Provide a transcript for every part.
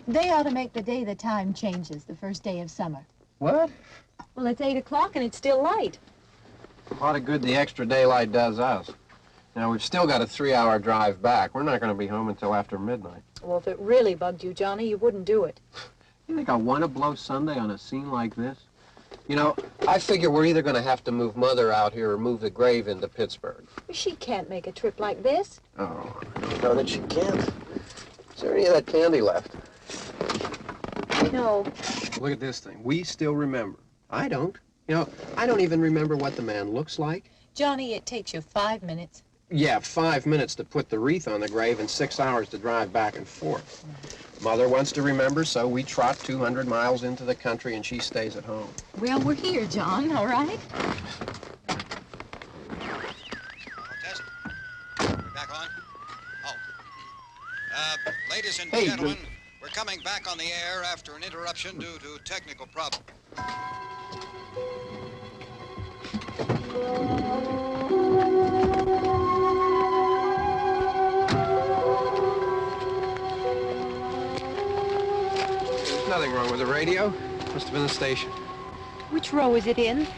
They ought to make the day the time changes, the first day of summer. What? Well, it's 8 o'clock and it's still light. A lot of good the extra daylight does us. Now, we've still got a 3-hour drive back. We're not going to be home until after midnight. Well, if it really bugged you, Johnny, you wouldn't do it. You think I want to blow Sunday on a scene like this? You know, I figure we're either going to have to move Mother out here or move the grave into Pittsburgh. She can't make a trip like this. Oh, I don't know that she can't. Is there any of that candy left? No. Look at this thing. We still remember. I don't. You know, I don't even remember what the man looks like. Johnny, it takes you 5 minutes. Yeah, 5 minutes to put the wreath on the grave and 6 hours to drive back and forth. Mother wants to remember, so we trot 200 miles into the country and she stays at home. Well, we're here, John, all right? Test. We're back on. Oh. Ladies and gentlemen, we're coming back on the air after an interruption due to technical problems. There's nothing wrong with the radio. Must have been the station. Which row is it in?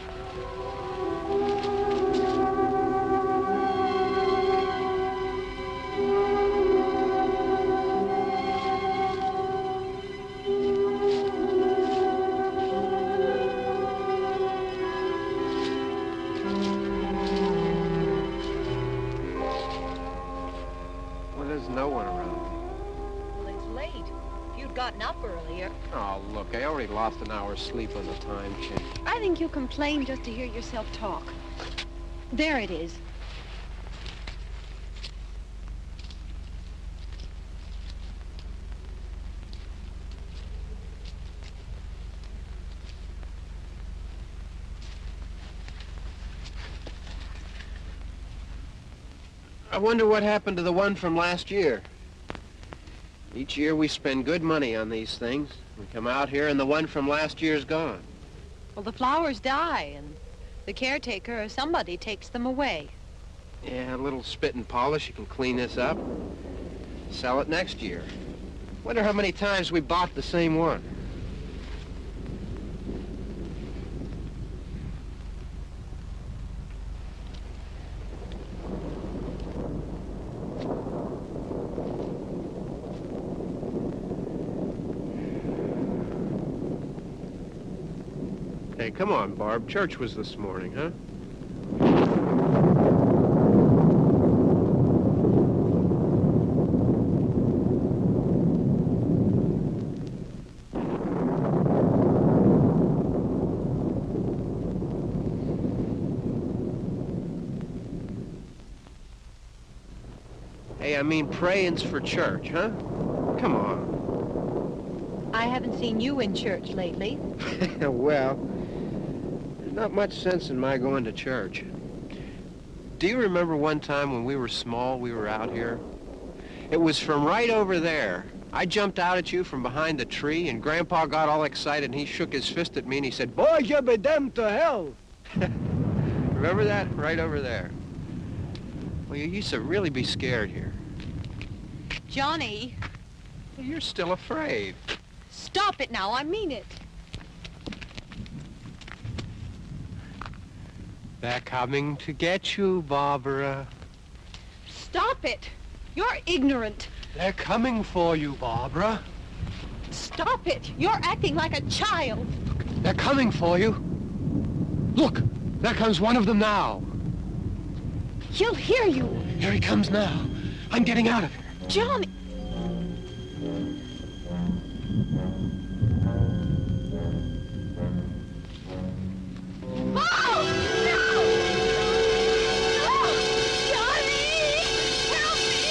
Oh, look, I already lost an hour's sleep on the time change. I think you complain just to hear yourself talk. There it is. I wonder what happened to the one from last year. Each year we spend good money on these things. We come out here and the one from last year's gone. Well, the flowers die and the caretaker or somebody takes them away. Yeah, a little spit and polish, you can clean this up. Sell it next year. Wonder how many times we bought the same one. Hey, come on, Barb. Church was this morning, huh? Hey, I mean praying's for church, huh? Come on. I haven't seen you in church lately. Well, there's not much sense in my going to church. Do you remember one time when we were small, we were out here? It was from right over there. I jumped out at you from behind the tree, and Grandpa got all excited, and he shook his fist at me, and he said, "Boy, you be damned to hell." Remember that? Right over there. Well, you used to really be scared here. Johnny. You're still afraid. Stop it now, I mean it. They're coming to get you, Barbara. Stop it. You're ignorant. They're coming for you, Barbara. Stop it. You're acting like a child. They're coming for you. Look, there comes one of them now. He'll hear you. Here he comes now. I'm getting out of here. Johnny. Oh! No! No! Johnny! Help me!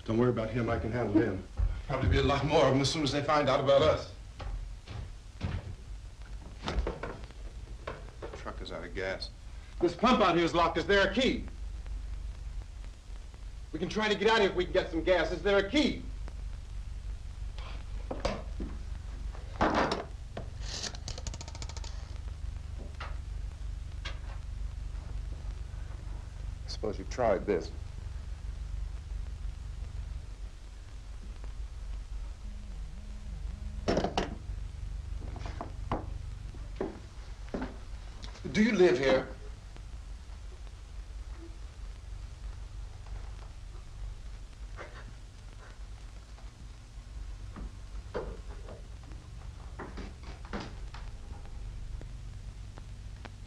Don't worry about him, I can handle him. Probably be a lot more of them as soon as they find out about us. The truck is out of gas. This pump out here is locked. Is there a key? We can try to get out of here if we can get some gas. Is there a key? I suppose you've tried this. Do you live here?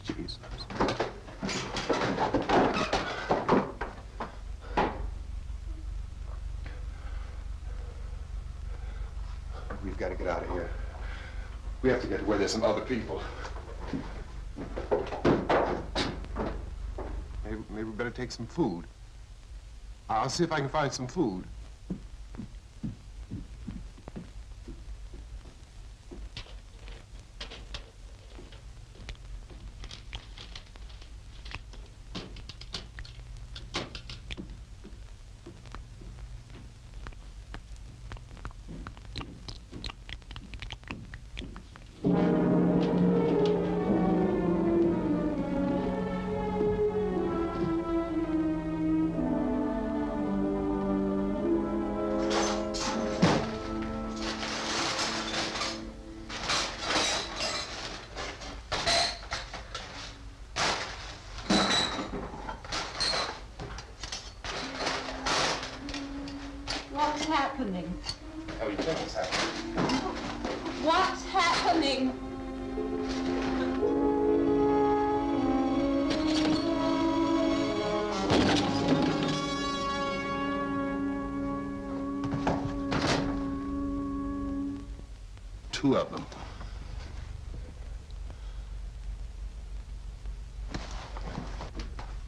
Jesus. We've got to get out of here. We have to get to where there's some other people. Maybe we better take some food. I'll see if I can find some food. What's happening? How do you think it's happening? What's happening? Two of them.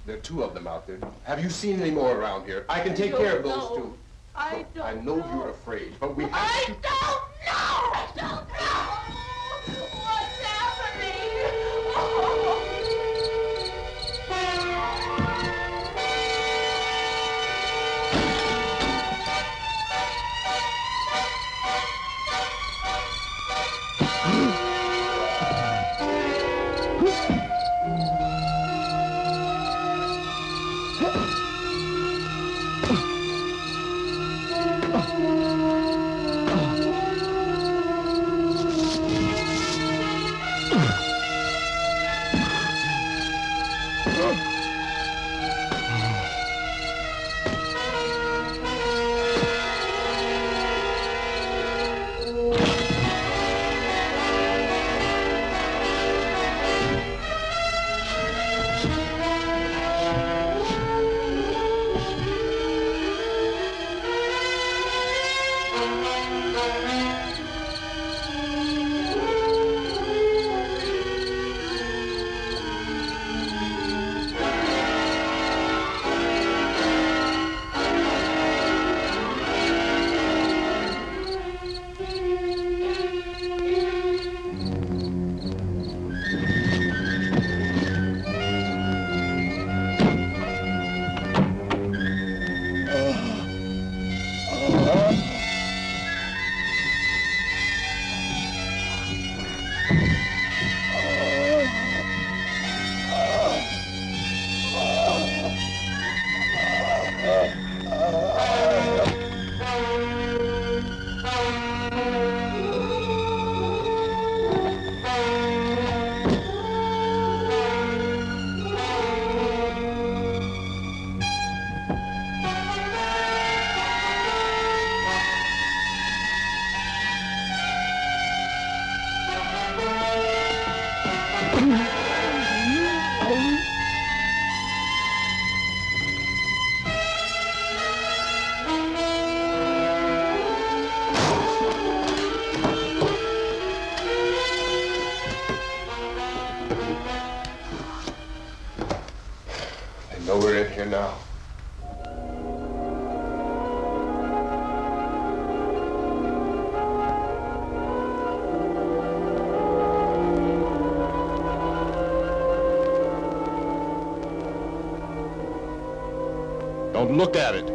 There are two of them out there. Have you seen any more around here? I can take care of those two. I don't I know you're afraid, but we have I to... don't know! I don't know! What's happening? Oh. we're in here now. Don't look at it.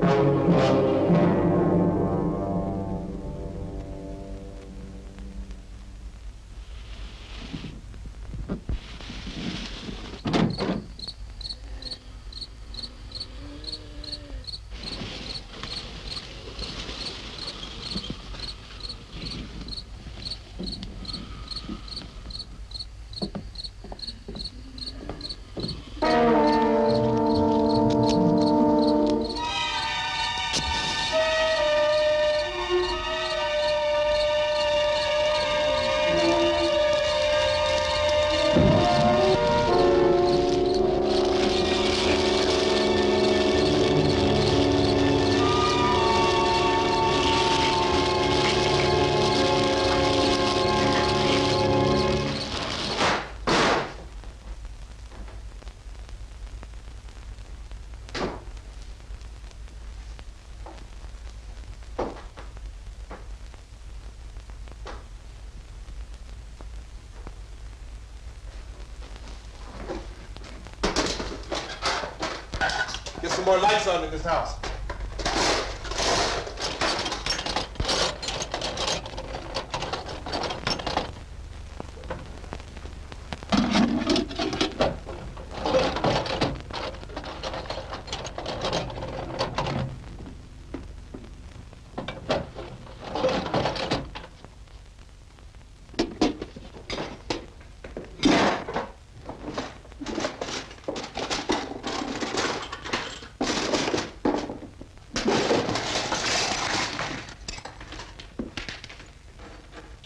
Get some more lights on in this house.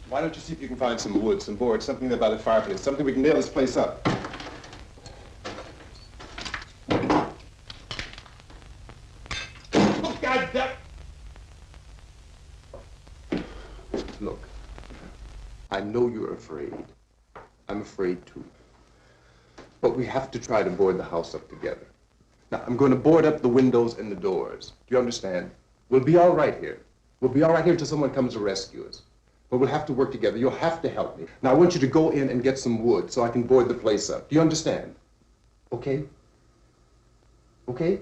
Why don't you see if you can find some wood, some board, something there by the fireplace, something we can nail this place up. Oh, God damn! Look, I know you're afraid. I'm afraid too. But we have to try to board the house up together. Now, I'm going to board up the windows and the doors. Do you understand? We'll be all right here. We'll be all right here until someone comes to rescue us. But we'll have to work together. You'll have to help me. Now, I want you to go in and get some wood so I can board the place up. Do you understand? Okay? Okay?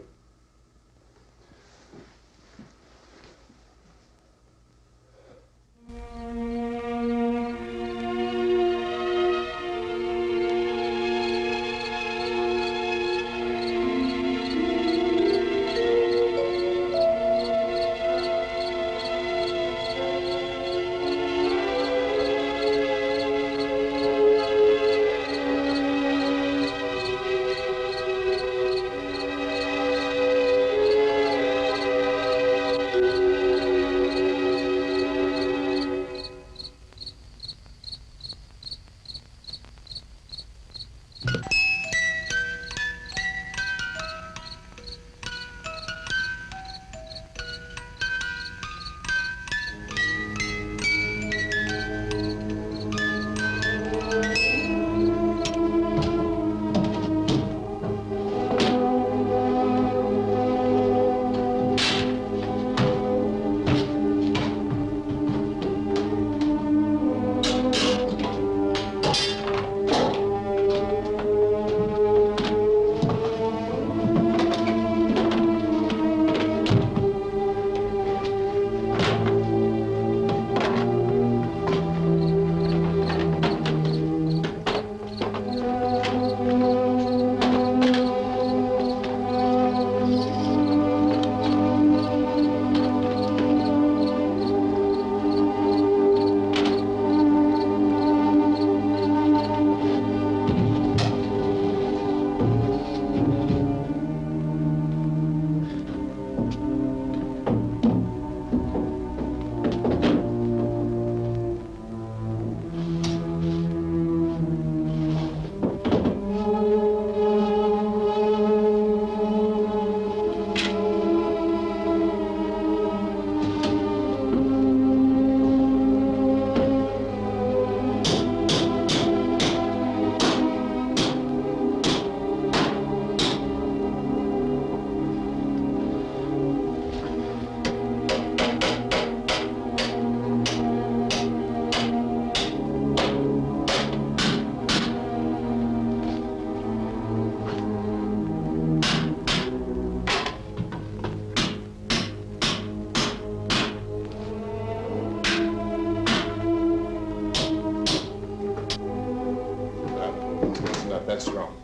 that's wrong.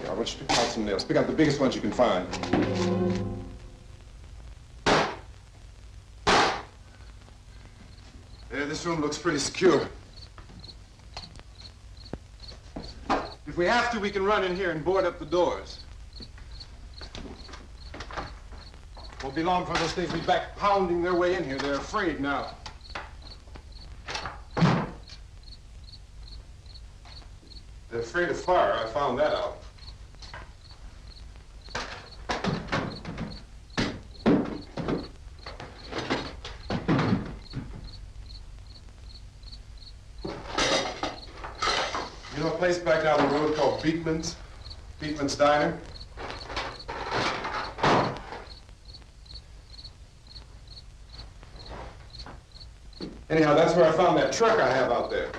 Yeah, I want you to pick out some nails. Pick out the biggest ones you can find. Yeah, this room looks pretty secure. If we have to, we can run in here and board up the doors. Won't be long for those things to be back pounding their way in here. They're afraid now. They're afraid of fire. I found that out. You know a place back down the road called Beekman's? Beekman's Diner? Anyhow, that's where I found that truck I have out there.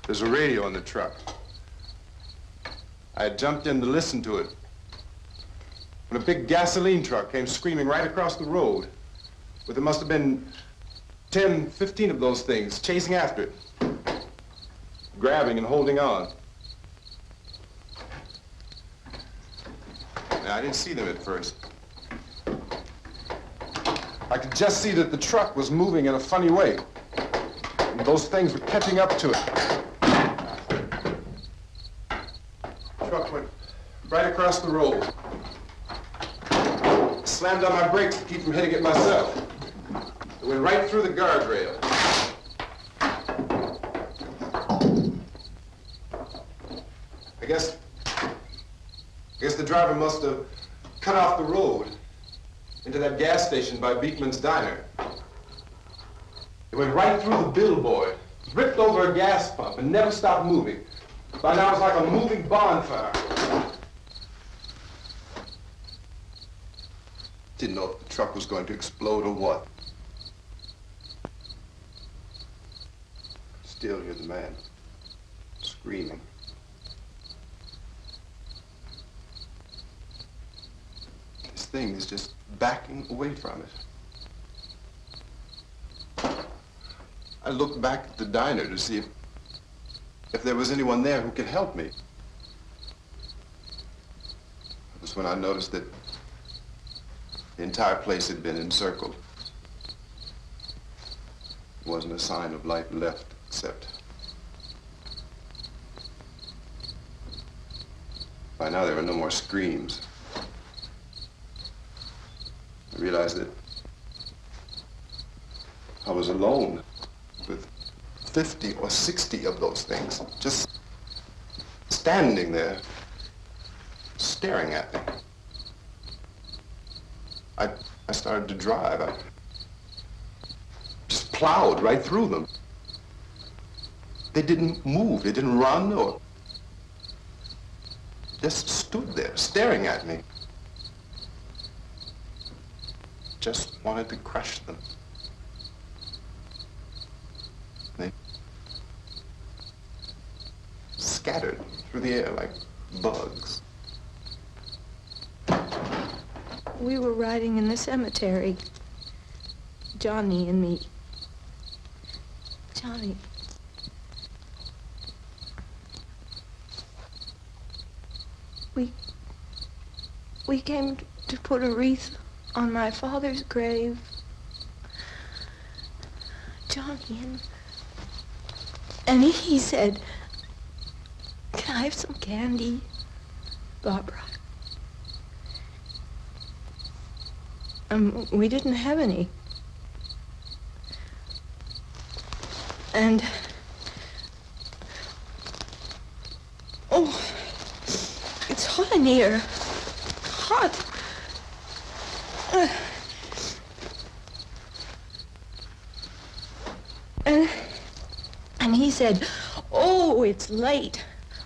There's a radio in the truck. I had jumped in to listen to it when a big gasoline truck came screaming right across the road. But there must have been 10, 15 of those things chasing after it, grabbing and holding on. Now, I didn't see them at first. I could just see that the truck was moving in a funny way. And those things were catching up to it. The truck went right across the road. Slammed on my brakes to keep from hitting it myself. It went right through the guardrail. I guess the driver must have cut off the road into that gas station by Beekman's Diner. It went right through the billboard, ripped over a gas pump, and never stopped moving. By now, it's like a moving bonfire. Didn't know if the truck was going to explode or what. Still hear the man screaming. This thing is just backing away from it. I looked back at the diner to see if there was anyone there who could help me. It was when I noticed that the entire place had been encircled. There wasn't a sign of life left except by now there were no more screams. I realized that I was alone with 50 or 60 of those things, just standing there, staring at me. I started to drive. I just plowed right through them. They didn't move, they didn't run or just stood there, staring at me. Just wanted to crush them. They scattered through the air like bugs. We were riding in the cemetery, Johnny and me. Johnny. We came to put a wreath on my father's grave. Johnny, and he said, "Can I have some candy, Barbara?" We didn't have any. And, oh, it's hot in here. Hot. And he said, "Oh, it's late.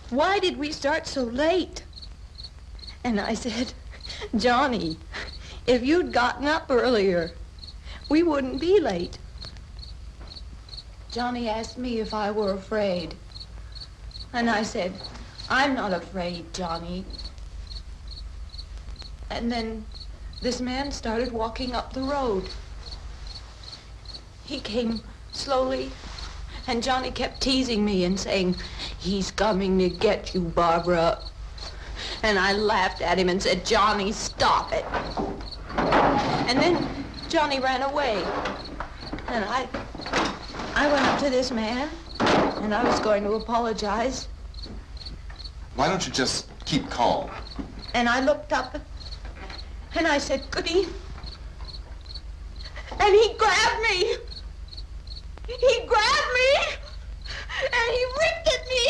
Why did we start so late?" And I said, "Johnny, if you'd gotten up earlier, we wouldn't be late." Johnny asked me if I were afraid. And I said, "I'm not afraid, Johnny." And then this man started walking up the road. He came slowly And Johnny kept teasing me and saying, "He's coming to get you, Barbara." And I laughed at him and said, "Johnny, stop it." And then Johnny ran away. And I went up to this man, and I was going to apologize. Why don't you just keep calm? And I looked up, and I said, "Goody." And he grabbed me. He grabbed me, and he ripped at me.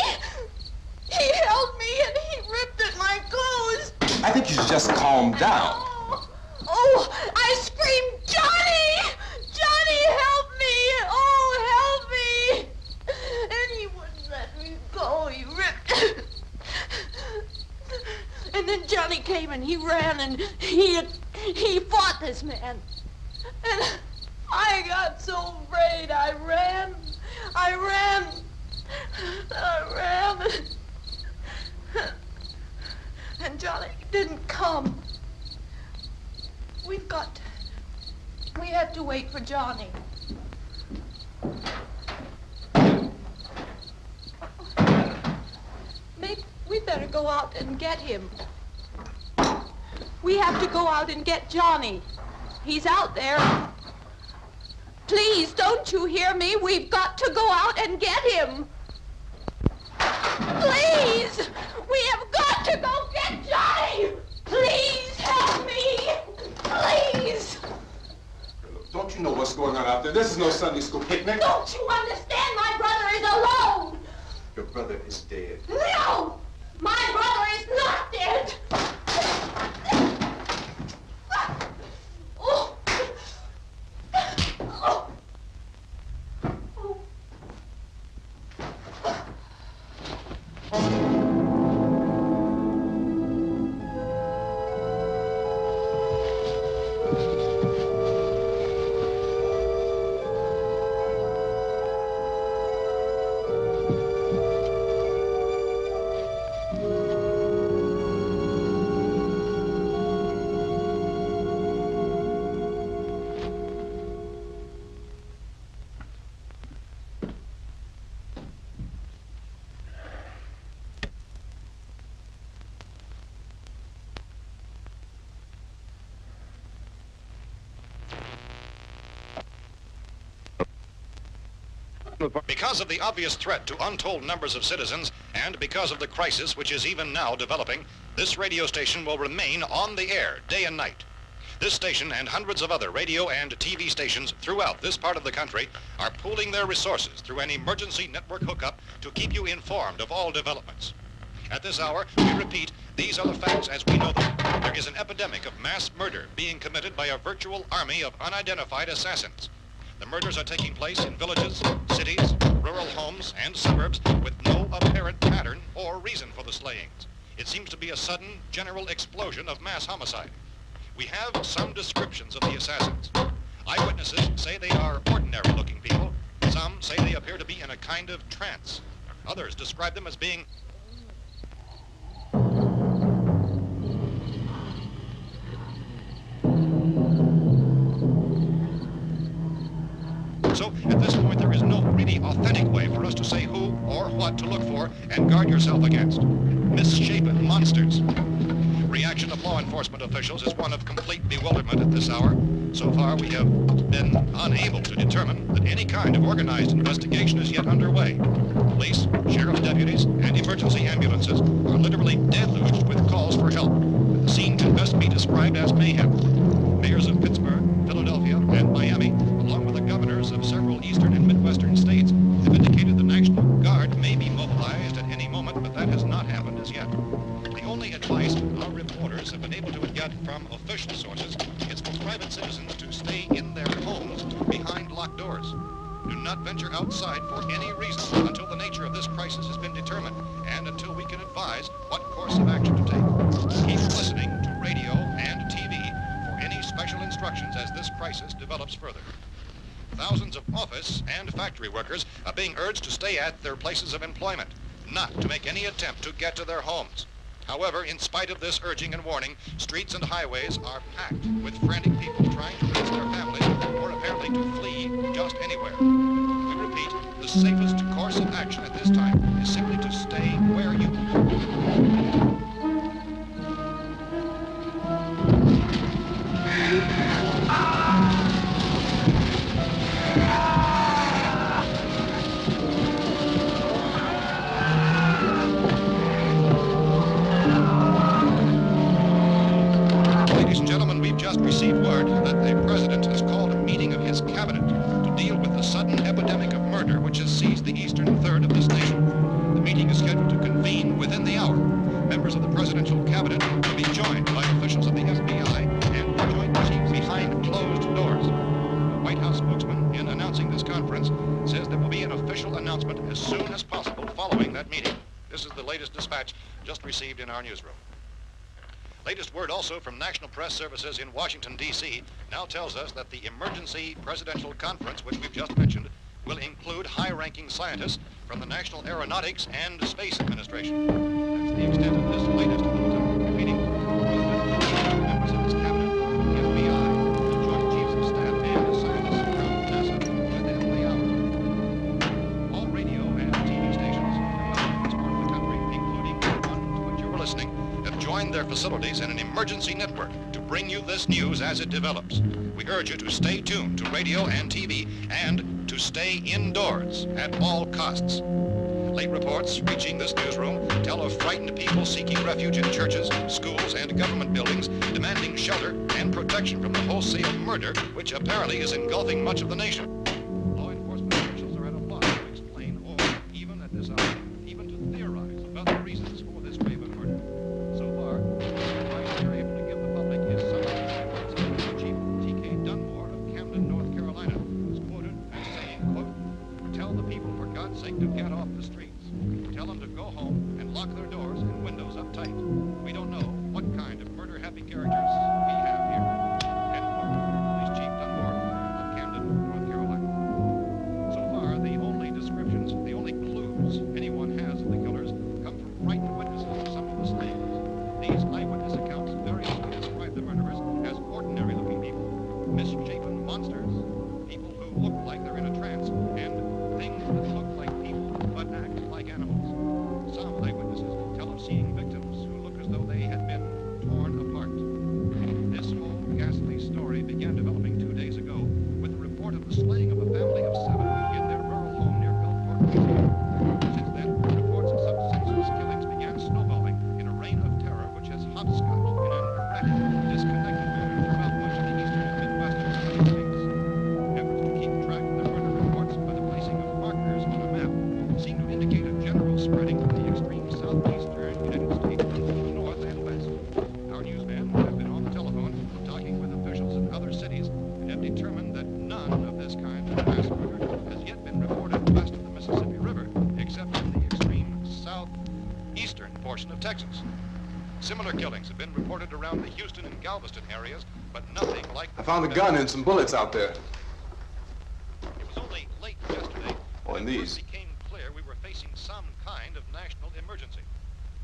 He held me, and he ripped at my clothes. I think you should just calm down. Oh, I screamed, "Johnny! Johnny, help me! Oh, help me!" And he wouldn't let me go. He ripped. And then Johnny came and he ran and he fought this man. And I got so afraid. I ran. And Johnny didn't come. We have to wait for Johnny. Maybe we'd better go out and get him. We have to go out and get Johnny. He's out there. Please, don't you hear me? We've got to go out and get him. Please! We have got to go get Johnny! Please help me! Please! Don't you know what's going on out there? This is no Sunday school picnic. Don't you understand? My brother is alone! Your brother is dead. No! My brother is not dead! Oh. Oh. Because of the obvious threat to untold numbers of citizens, and because of the crisis which is even now developing, this radio station will remain on the air day and night. This station and hundreds of other radio and TV stations throughout this part of the country are pooling their resources through an emergency network hookup to keep you informed of all developments. At this hour, we repeat, these are the facts as we know them. There is an epidemic of mass murder being committed by a virtual army of unidentified assassins. The murders are taking place in villages, cities, rural homes, and suburbs with no apparent pattern or reason for the slayings. It seems to be a sudden, general explosion of mass homicide. We have some descriptions of the assassins. Eyewitnesses say they are ordinary-looking people. Some say they appear to be in a kind of trance. Others describe them as being So, at this point, there is no really authentic way for us to say who or what to look for and guard yourself against. Misshapen monsters. Reaction of law enforcement officials is one of complete bewilderment at this hour. So far, we have been unable to determine that any kind of organized investigation is yet underway. Police, sheriff's deputies, and emergency ambulances are literally deluged with calls for help. The scene can best be described as mayhem. Mayors of Pittsburgh, Philadelphia, and Miami, along with the governors of several eastern and midwestern states, have indicated the National Guard may be mobilized at any moment, but that has not happened as yet. The only advice our reporters have been able to get from official sources is for private citizens to stay in their homes behind locked doors. Do not venture outside for any reason until the nature of this crisis has been determined and until we can advise what course of action to take. Keep listening to radio and TV for any special instructions as this crisis develops further. Thousands of office and factory workers are being urged to stay at their places of employment, not to make any attempt to get to their homes. However, in spite of this urging and warning, streets and highways are packed with frantic people trying to reach their families or apparently to flee just anywhere. We repeat, the safest course of action at this time is simply to stay where you are. Ladies and gentlemen, we've just received word that the President has called a meeting of his cabinet to deal with the sudden epidemic of murder which has seized the eastern third of this nation. The meeting is scheduled to convene within the hour. Members of the presidential cabinet will be joined by officials of the FBI and the Joint Chiefs behind closed doors. The White House spokesman, in announcing this conference, says there will be an official announcement as soon as possible following that meeting. This is the latest dispatch just received in our newsroom. Latest word also from National Press Services in Washington, D.C. now tells us that the emergency presidential conference, which we've just mentioned, will include high-ranking scientists from the National Aeronautics and Space Administration. That's the extent of this latest bulletin. Meeting members of his cabinet, the FBI, the Joint Chiefs of Staff, and scientists from NASA within the hour. All radio and TV stations from this part of the country, including the one to which you were listening, have joined their facilities in an emergency network to bring you this news as it develops. We urge you to stay tuned to radio and TV and to stay indoors at all costs. Late reports reaching this newsroom tell of frightened people seeking refuge in churches, schools, and government buildings, demanding shelter and protection from the wholesale murder which apparently is engulfing much of the nation. Law enforcement officials are at a loss to explain or, even at this hour, even to theorize about the reasons for this grave of murder. So far, the advice they're able to give the public is some of the Chief T.K. Dunmore of Camden, North Carolina, was quoted as saying, quote, "Tell the people, for God's sake, to get off the streets. Tell them to go home and lock their doors and windows up tight. We don't know what kind of murder-happy characters we have here." End quote. Police Chief Dunmore of Camden, North Carolina. So far, the only descriptions, the only clues anyone has of the killers come from frightened witnesses of some of the slayings. These eyewitness accounts variously describe the murderers as ordinary-looking people, misshapen monsters, people who look like they're in a trance, and things that look like people but act like animals. Some eyewitnesses tell of seeing victims who look as though they had been torn apart. This whole ghastly story began developing 2 days ago with the report of the slaying of a family of 7 in their rural home near Gulfport, Louisiana. Since then, reports of such senseless killings began snowballing in a reign of terror which has hopscotched in an erratic, disconnected manner throughout much of the eastern and midwestern United States. Efforts to keep track of the murder reports by the placing of markers on a map seem to indicate a general spreading from the extreme southeastern United States to the north and west. Our newsmen have been on the telephone talking with officials in other cities and have determined that none of this kind of mass murder has yet been reported west of the Mississippi River, except in the extreme southeastern portion of Texas. Similar killings have been reported around the Houston and Galveston areas, but nothing like... I found a gun and some bullets out there. It was only late yesterday Oh, and that it these. first became clear we were facing some kind of national emergency.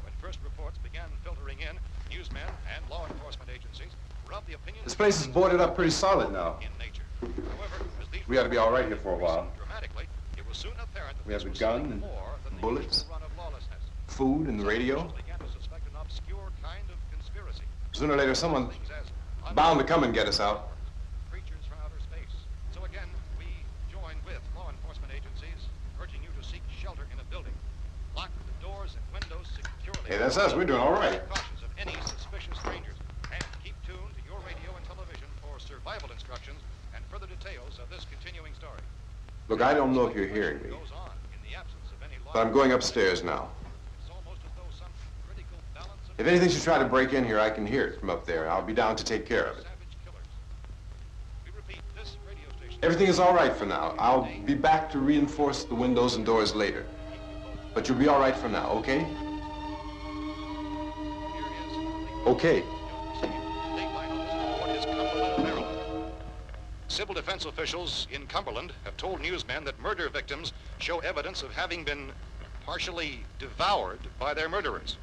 When first reports began filtering in, newsmen and law enforcement agencies were of the opinion This that place is things boarded were up pretty solid now. in nature. However, as these We ought to be all right here reports for a while. increased dramatically, it was soon apparent that We have this a was gun something and more than the bullets, usual run of lawlessness. food and the radio. Some officials began to suspect an obscure kind of conspiracy. Sooner or later, someone Things as bound to come and get us out. creatures from outer space. So again, we join with law enforcement agencies, urging you to seek shelter in a building. Lock the doors and windows securely. Hey, that's us. We're doing all right. Cautions of any suspicious strangers. And keep tuned to your radio and television for survival instructions and further details of this continuing story. Look, I don't know if you're hearing me, Goes on in the absence of any law. but I'm going upstairs now. It's almost as though some critical balance of If anything should try to break in here, I can hear it from up there. I'll be down to take care of it. savage killers. We repeat, this radio station. Everything is all right for now. I'll be back to reinforce the windows and doors later. But you'll be all right for now, okay? Okay. Civil defense officials in Cumberland have told newsmen that murder victims show evidence of having been partially devoured by their murderers.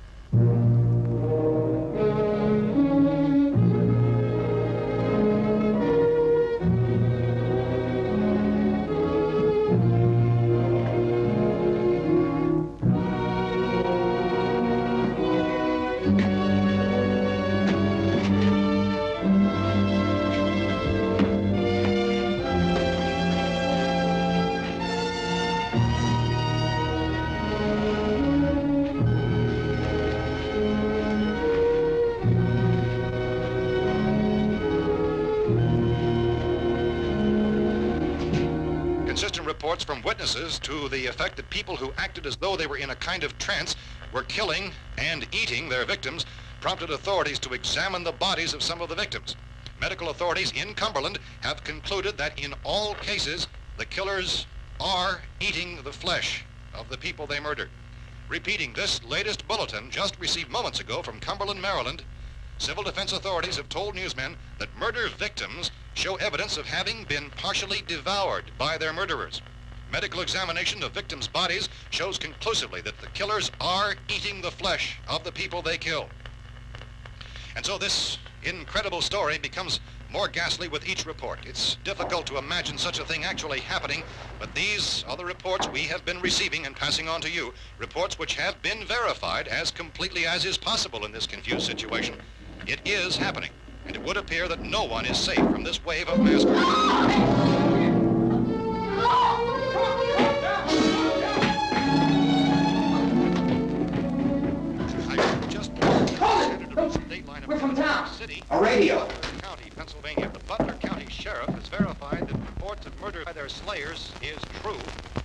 reports from witnesses to the effect that people who acted as though they were in a kind of trance were killing and eating their victims prompted authorities to examine the bodies of some of the victims. Medical authorities in Cumberland have concluded that in all cases, the killers are eating the flesh of the people they murdered. Repeating this latest bulletin just received moments ago from Cumberland, Maryland, civil defense authorities have told newsmen that murder victims show evidence of having been partially devoured by their murderers. Medical examination of victims' bodies shows conclusively that the killers are eating the flesh of the people they kill. And so this incredible story becomes more ghastly with each report. It's difficult to imagine such a thing actually happening, but these are the reports we have been receiving and passing on to you, reports which have been verified as completely as is possible in this confused situation. It is happening, and it would appear that no one is safe from this wave of mass murder. We're from town. City, A radio. County, Pennsylvania. The Butler County Sheriff has verified that reports of murder by their slayers is true.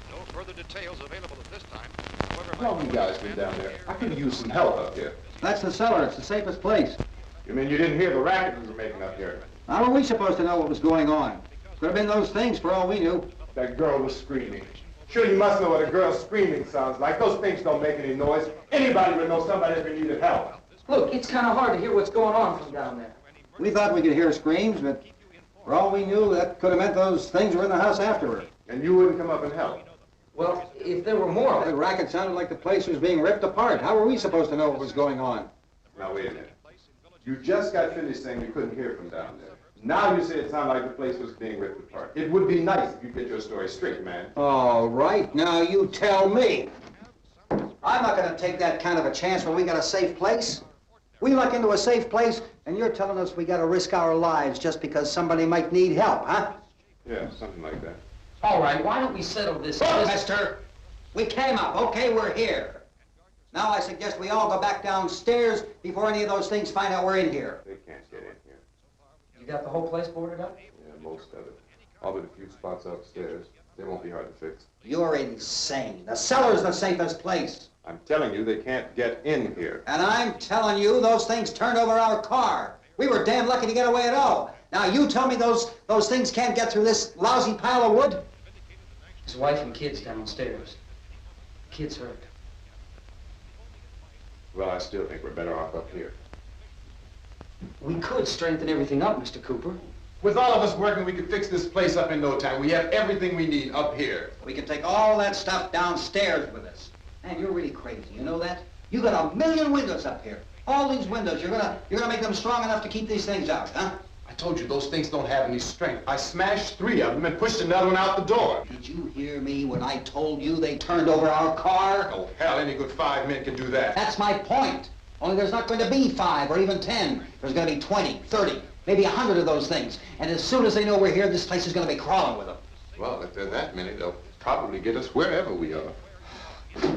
No further details available at this time. However, How long you guys been down there? I could use some help up here. That's the cellar. It's the safest place. You mean you didn't hear the racket we were making up here? How are we supposed to know what was going on? Could have been those things for all we knew. That girl was screaming. Sure, you must know what a girl screaming sounds like. Those things don't make any noise. Anybody would know somebody ever needed help. Look, it's kind of hard to hear what's going on from down there. We thought we could hear screams, but for all we knew, that could have meant those things were in the house afterward. And you wouldn't come up and help? Well, if there were more... The racket sounded like the place was being ripped apart. How were we supposed to know what was going on? Now, wait a minute. You just got finished saying you couldn't hear from down there. Now you say it sounded like the place was being ripped apart. It would be nice if you get your story straight, man. All right, now you tell me. I'm not going to take that kind of a chance when we got a safe place. We luck into a safe place, and you're telling us we got to risk our lives just because somebody might need help, huh? Yeah, something like that. All right, why don't we settle this... Look, mister, we came up. Okay, we're here. Now I suggest we all go back downstairs before any of those things find out we're in here. They can't get in here. You got the whole place boarded up? Yeah, most of it. All but a few spots upstairs. They won't be hard to fix. You're insane. The cellar's the safest place. I'm telling you, they can't get in here. And I'm telling you, those things turned over our car. We were damn lucky to get away at all. Now you tell me those things can't get through this lousy pile of wood? His wife and kids downstairs. Kids hurt. Well, I still think we're better off up here. We could strengthen everything up, Mr. Cooper. With all of us working, we could fix this place up in no time. We have everything we need up here. We can take all that stuff downstairs with us. Man, you're really crazy, you know that? You got 1,000,000 windows up here. All these windows, you're gonna make them strong enough to keep these things out, huh? I told you, those things don't have any strength. I smashed 3 of them and pushed another one out the door. Did you hear me when I told you they turned over our car? Oh, hell, any good 5 men can do that. That's my point. Only there's not going to be 5 or even 10. There's going to be 20, 30, maybe 100 of those things. And as soon as they know we're here, this place is going to be crawling with them. Well, if there are that many, they'll probably get us wherever we are.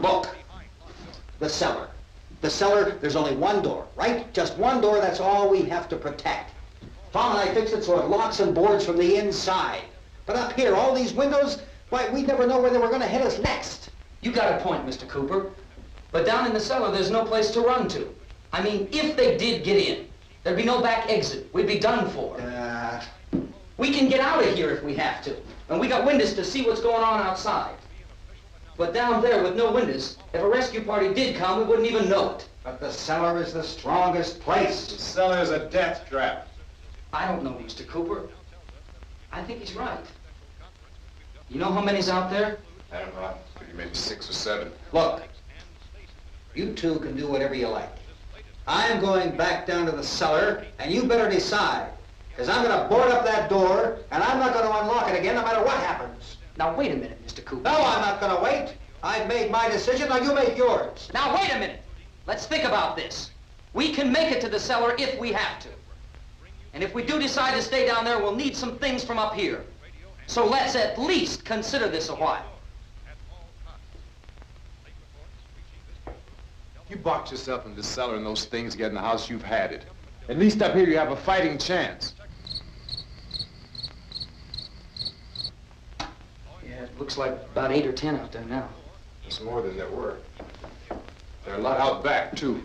Look, the cellar. The cellar, there's only one door, right? Just one door, that's all we have to protect. Tom and I fixed it so it locks and boards from the inside. But up here, all these windows, why, we'd never know where they were going to hit us next. You got a point, Mr. Cooper. But down in the cellar, there's no place to run to. I mean, if they did get in, there'd be no back exit. We'd be done for. We can get out of here if we have to. And we got windows to see what's going on outside. But down there with no windows, if a rescue party did come, we wouldn't even know it. But the cellar is the strongest place. The cellar is a death trap. I don't know, Mr. Cooper. I think he's right. You know how many's out there? I don't know. Maybe 6 or 7. Look, you two can do whatever you like. I'm going back down to the cellar, and you better decide. Because I'm going to board up that door, and I'm not going to unlock it again no matter what happens. Now, wait a minute, Mr. Cooper. No, I'm not going to wait. I've made my decision, now you make yours. Now, wait a minute. Let's think about this. We can make it to the cellar if we have to. And if we do decide to stay down there, we'll need some things from up here. So let's at least consider this a while. You box yourself in the cellar and those things get in the house, you've had it. At least up here you have a fighting chance. Yeah, Looks like about 8 or 10 out there now. It's more than there were. There are a lot out back, too.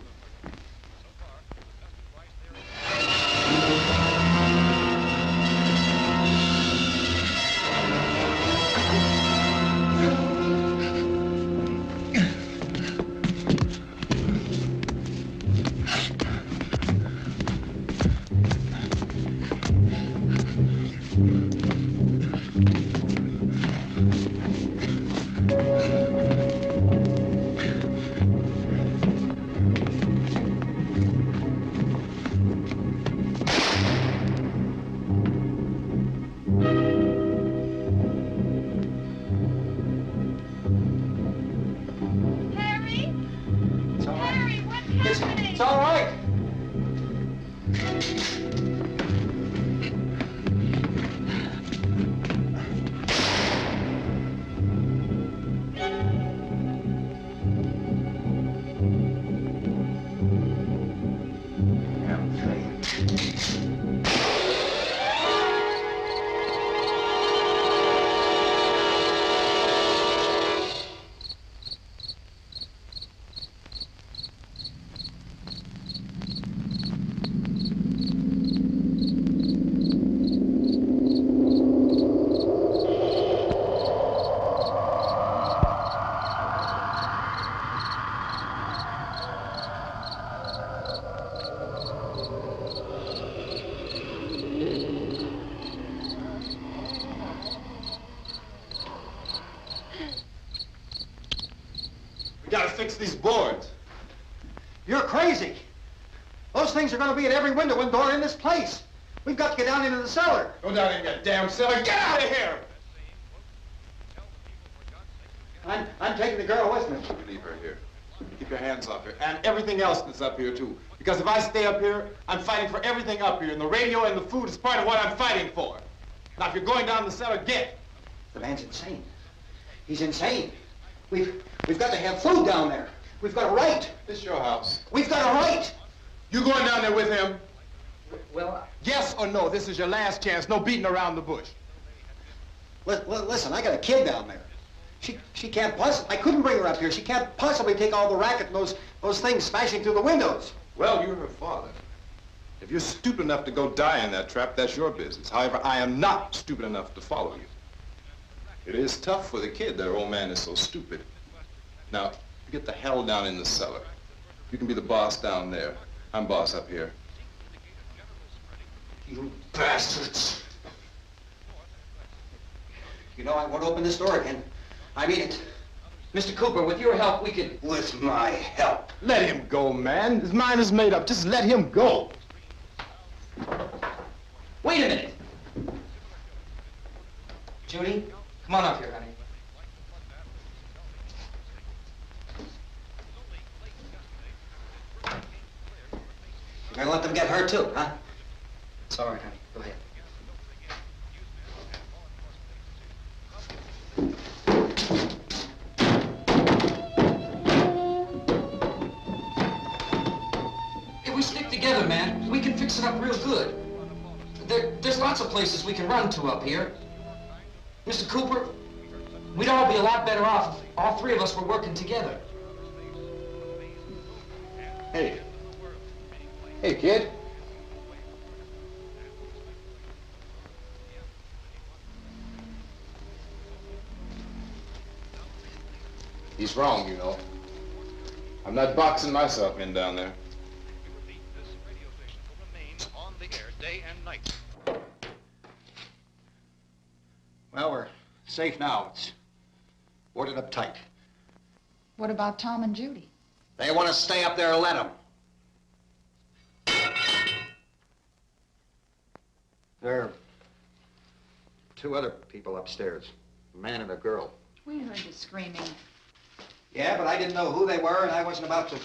Fix these boards. You're crazy. Those things are going to be at every window and door in this place. We've got to get down into the cellar. Go down in that damn cellar. Get out of here! I'm taking the girl with me. You leave her here. Keep your hands off her. And everything else that's up here, too. Because if I stay up here, I'm fighting for everything up here. And the radio and the food is part of what I'm fighting for. Now, if you're going down the cellar, get. The man's insane. He's insane. We've got to have food down there. We've got a right. This is your house. We've got a right. You going down there with him? Well, Yes or no? This is your last chance. No beating around the bush. Listen, I got a kid down there. She can't possibly, I couldn't bring her up here. She can't possibly take all the racket and those things smashing through the windows. Well, you're her father. If you're stupid enough to go die in that trap, that's your business. However, I am not stupid enough to follow you. It is tough for the kid. That old man is so stupid. Now, get the hell down in the cellar. You can be the boss down there. I'm boss up here. You bastards. You know, I won't open this door again. I mean it. Mr. Cooper, with your help, we could... With my help. Let him go, man. His mind is made up. Just let him go. Wait a minute. Judy, come on up here, honey. You're gonna let them get hurt too, huh? It's all right, honey. Go ahead. If we stick together, man, we can fix it up real good. There's lots of places we can run to up here. Mr. Cooper, we'd all be a lot better off if all three of us were working together. Hey. Hey, kid. He's wrong, you know. I'm not boxing myself in down there. This radio station will remain on the air day and night. Well, we're safe now. It's boarded up tight. What about Tom and Judy? They want to stay up there, let them. There are two other people upstairs, a man and a girl. We heard the screaming. Yeah, but I didn't know who they were, and I wasn't about to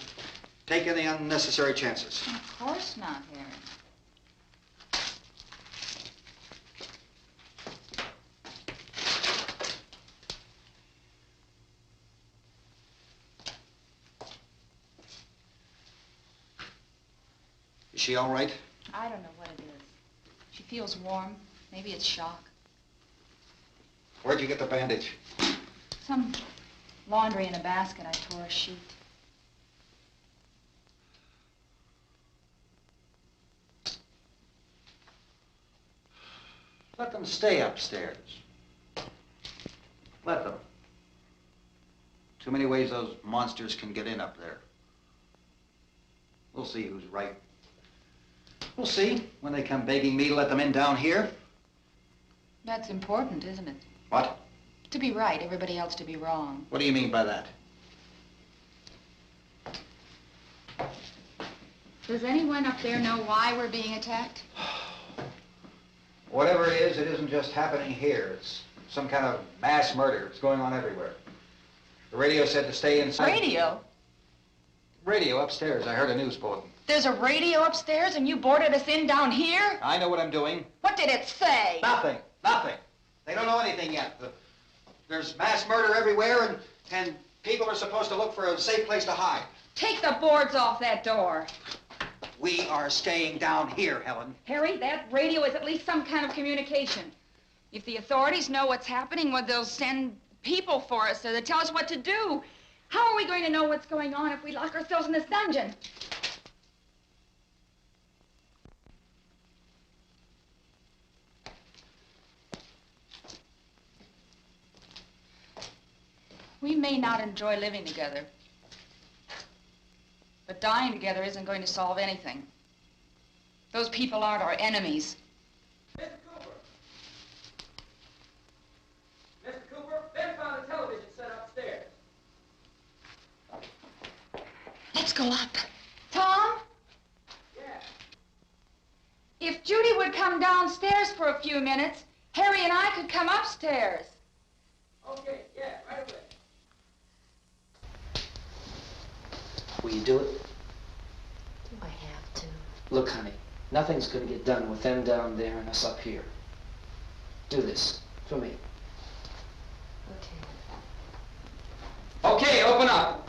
take any unnecessary chances. Of course not, Harry. Is she all right? I don't know what it is. She feels warm. Maybe it's shock. Where'd you get the bandage? Some laundry in a basket. I tore a sheet. Let them stay upstairs. Let them. Too many ways those monsters can get in up there. We'll see who's right. We'll see when they come begging me to let them in down here. That's important, isn't it? What? To be right, everybody else to be wrong. What do you mean by that? Does anyone up there know why we're being attacked? Whatever it isn't just happening here. It's some kind of mass murder. It's going on everywhere. The radio said to stay inside. Radio? Radio upstairs. I heard a news bulletin. There's a radio upstairs and you boarded us in down here? I know what I'm doing. What did it say? Nothing. Nothing. They don't know anything yet. There's mass murder everywhere, and people are supposed to look for a safe place to hide. Take the boards off that door. We are staying down here, Helen. Harry, that radio is at least some kind of communication. If the authorities know what's happening, well, they'll send people for us to tell us what to do. How are we going to know what's going on if we lock ourselves in this dungeon? We may not enjoy living together, but dying together isn't going to solve anything. Those people aren't our enemies. Mr. Cooper! Mr. Cooper, Ben found a television set upstairs. Let's go up. Tom? Yeah. If Judy would come downstairs for a few minutes, Harry and I could come upstairs. Okay, yeah, right away. Will you do it? Do I have to? Look, honey, nothing's gonna get done with them down there and us up here. Do this for me. Okay. Okay, open up.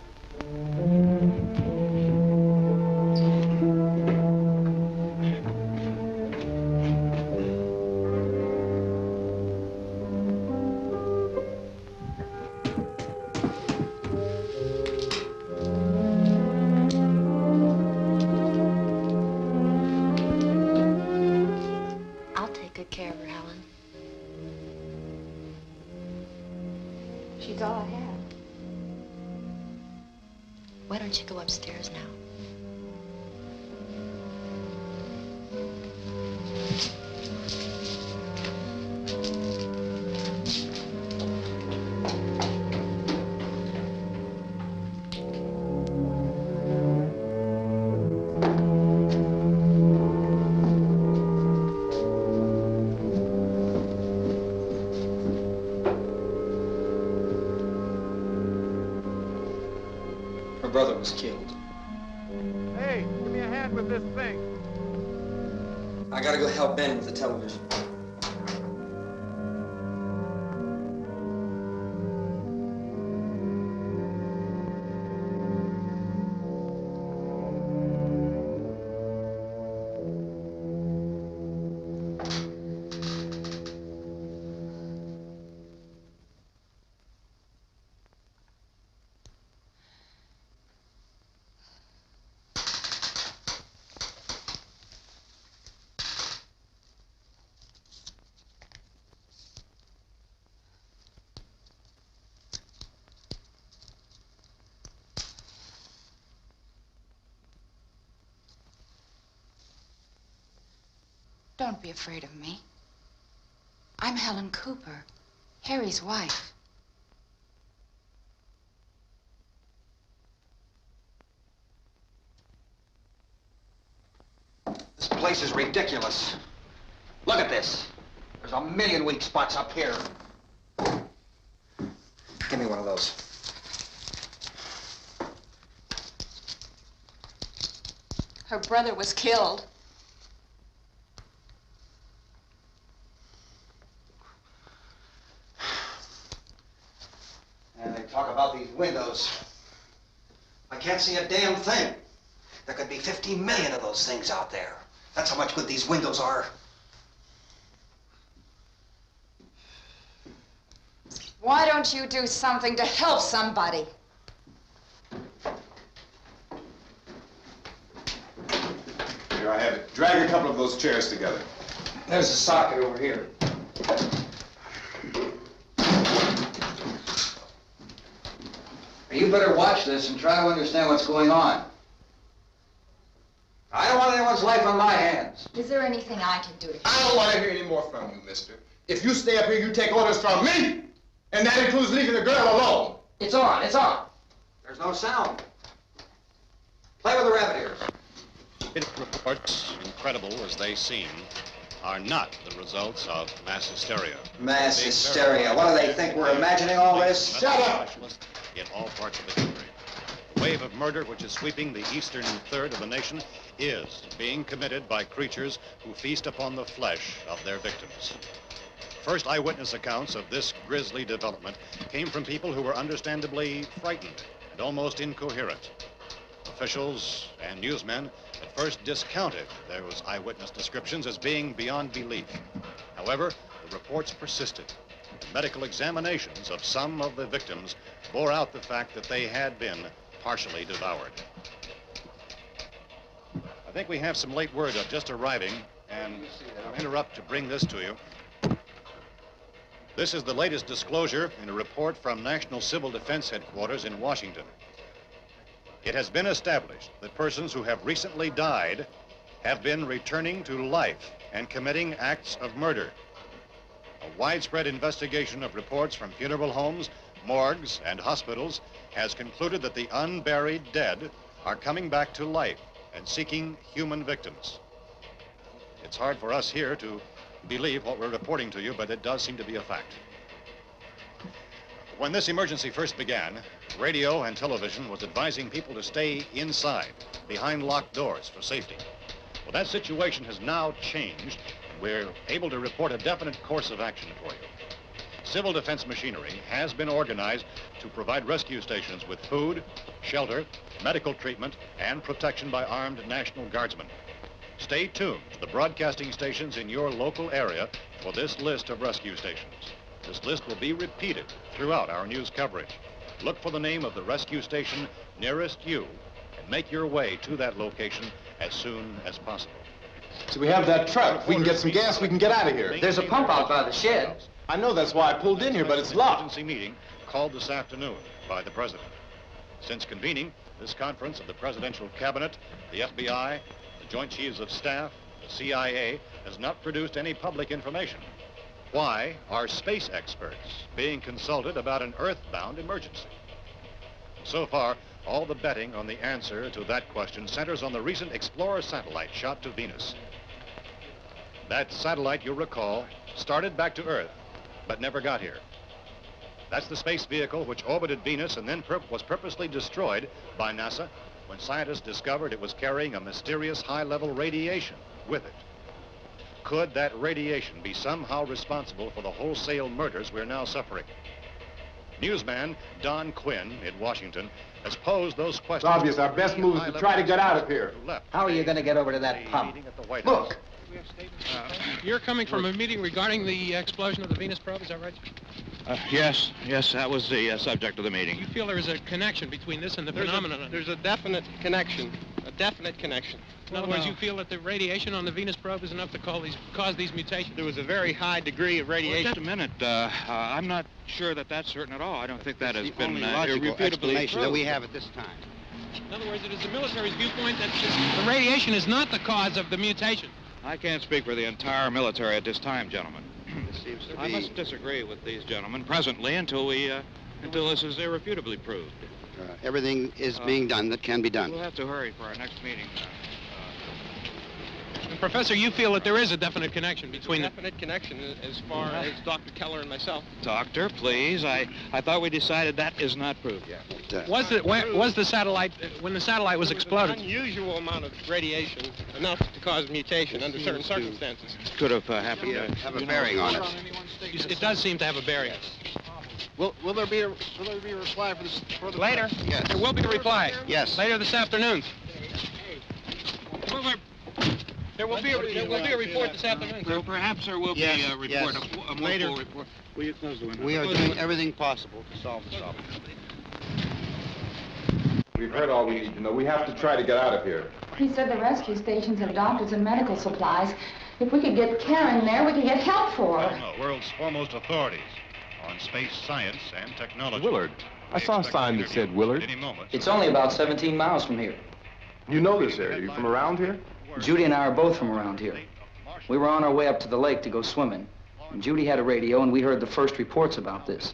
I'll take good care of her, Helen. She's all I have. Why don't you go upstairs now? Her brother was killed. Hey, give me a hand with this thing. I gotta go help Ben with the television. Don't be afraid of me. I'm Helen Cooper, Harry's wife. This place is ridiculous. Look at this. There's a million weak spots up here. Give me one of those. Her brother was killed. And they talk about these windows. I can't see a damn thing. There could be 15 million of those things out there. That's how much good these windows are. Why don't you do something to help somebody? Here, I have it. Drag a couple of those chairs together. There's a socket over here. You better watch this and try to understand what's going on. I don't want anyone's life on my hands. Is there anything I can do to help? I don't want to hear any more from you, mister. If you stay up here, you take orders from me. And that includes leaving the girl alone. It's on, it's on. There's no sound. Play with the rabbit ears. Reports, incredible as they seem, are not the results of mass hysteria. Mass hysteria. What do they think? We're imagining all this? Shut up! In all parts of the country. The wave of murder which is sweeping the eastern third of the nation is being committed by creatures who feast upon the flesh of their victims. First eyewitness accounts of this grisly development came from people who were understandably frightened and almost incoherent. Officials and newsmen at first discounted those eyewitness descriptions as being beyond belief. However, the reports persisted. The medical examinations of some of the victims bore out the fact that they had been partially devoured. I think we have some late word just arriving, and I'll interrupt to bring this to you. This is the latest disclosure in a report from National Civil Defense Headquarters in Washington. It has been established that persons who have recently died have been returning to life and committing acts of murder. A widespread investigation of reports from funeral homes, morgues, and hospitals has concluded that the unburied dead are coming back to life and seeking human victims. It's hard for us here to believe what we're reporting to you, but it does seem to be a fact. When this emergency first began, radio and television was advising people to stay inside, behind locked doors for safety. Well, that situation has now changed. We're able to report a definite course of action for you. Civil defense machinery has been organized to provide rescue stations with food, shelter, medical treatment, and protection by armed National Guardsmen. Stay tuned to the broadcasting stations in your local area for this list of rescue stations. This list will be repeated throughout our news coverage. Look for the name of the rescue station nearest you and make your way to that location as soon as possible. So we have that truck. If we can get some gas, we can get out of here. There's a pump out by the shed. I know, that's why I pulled in here, but it's locked. Emergency meeting called this afternoon by the President. Since convening this conference of the Presidential Cabinet, the FBI, the Joint Chiefs of Staff, the CIA has not produced any public information. Why are space experts being consulted about an Earth-bound emergency? So far, all the betting on the answer to that question centers on the recent Explorer satellite shot to Venus. That satellite, you'll recall, started back to Earth, but never got here. That's the space vehicle which orbited Venus and then was purposely destroyed by NASA when scientists discovered it was carrying a mysterious high-level radiation with it. Could that radiation be somehow responsible for the wholesale murders we're now suffering? Newsman Don Quinn in Washington has posed those questions. It's obvious our best move is to try to get out of here. How are you going to get over to that pump? Look. You're coming from a meeting regarding the explosion of the Venus probe, is that right? Yes, that was the subject of the meeting. You feel there is a connection between this and the phenomenon? There's a definite connection. In other words, you feel that the radiation on the Venus probe is enough to cause these mutations? There was a very high degree of radiation. Well, just a minute. I'm not sure that that's certain at all. I don't think that has been logical explanation that we have at this time. In other words, it is the military's viewpoint that the radiation is not the cause of the mutation. I can't speak for the entire military at this time, gentlemen. This seems to be... I must disagree with these gentlemen presently until this is irrefutably proved. Everything is being done that can be done. We'll have to hurry for our next meeting. And Professor, you feel that there is a definite connection between a definite connection as far as Dr. Keller and myself. Doctor, please. I thought we decided that is not proved yet. Was the satellite, when the satellite was exploded? An unusual amount of radiation, enough to cause mutation under certain circumstances. Could have happened. Have a bearing on it. It does seem to have a bearing. Will there be a reply for the later? Yes. There will be a reply. Yes. Later this afternoon. There will be a report this afternoon. Well, perhaps there will be a report, yes. a more Later. full report. Will you close the window? We are doing everything possible to solve the problem. We've heard all we need to know. We have to try to get out of here. He said the rescue stations have doctors and medical supplies. If we could get care in there, we could get help for her. The world's foremost authorities on space science and technology. Willard. I saw a sign that said Willard. Any moment. It's only about 17 miles from here. You know this area. You from around here? Judy and I are both from around here. We were on our way up to the lake to go swimming. And Judy had a radio, and we heard the first reports about this.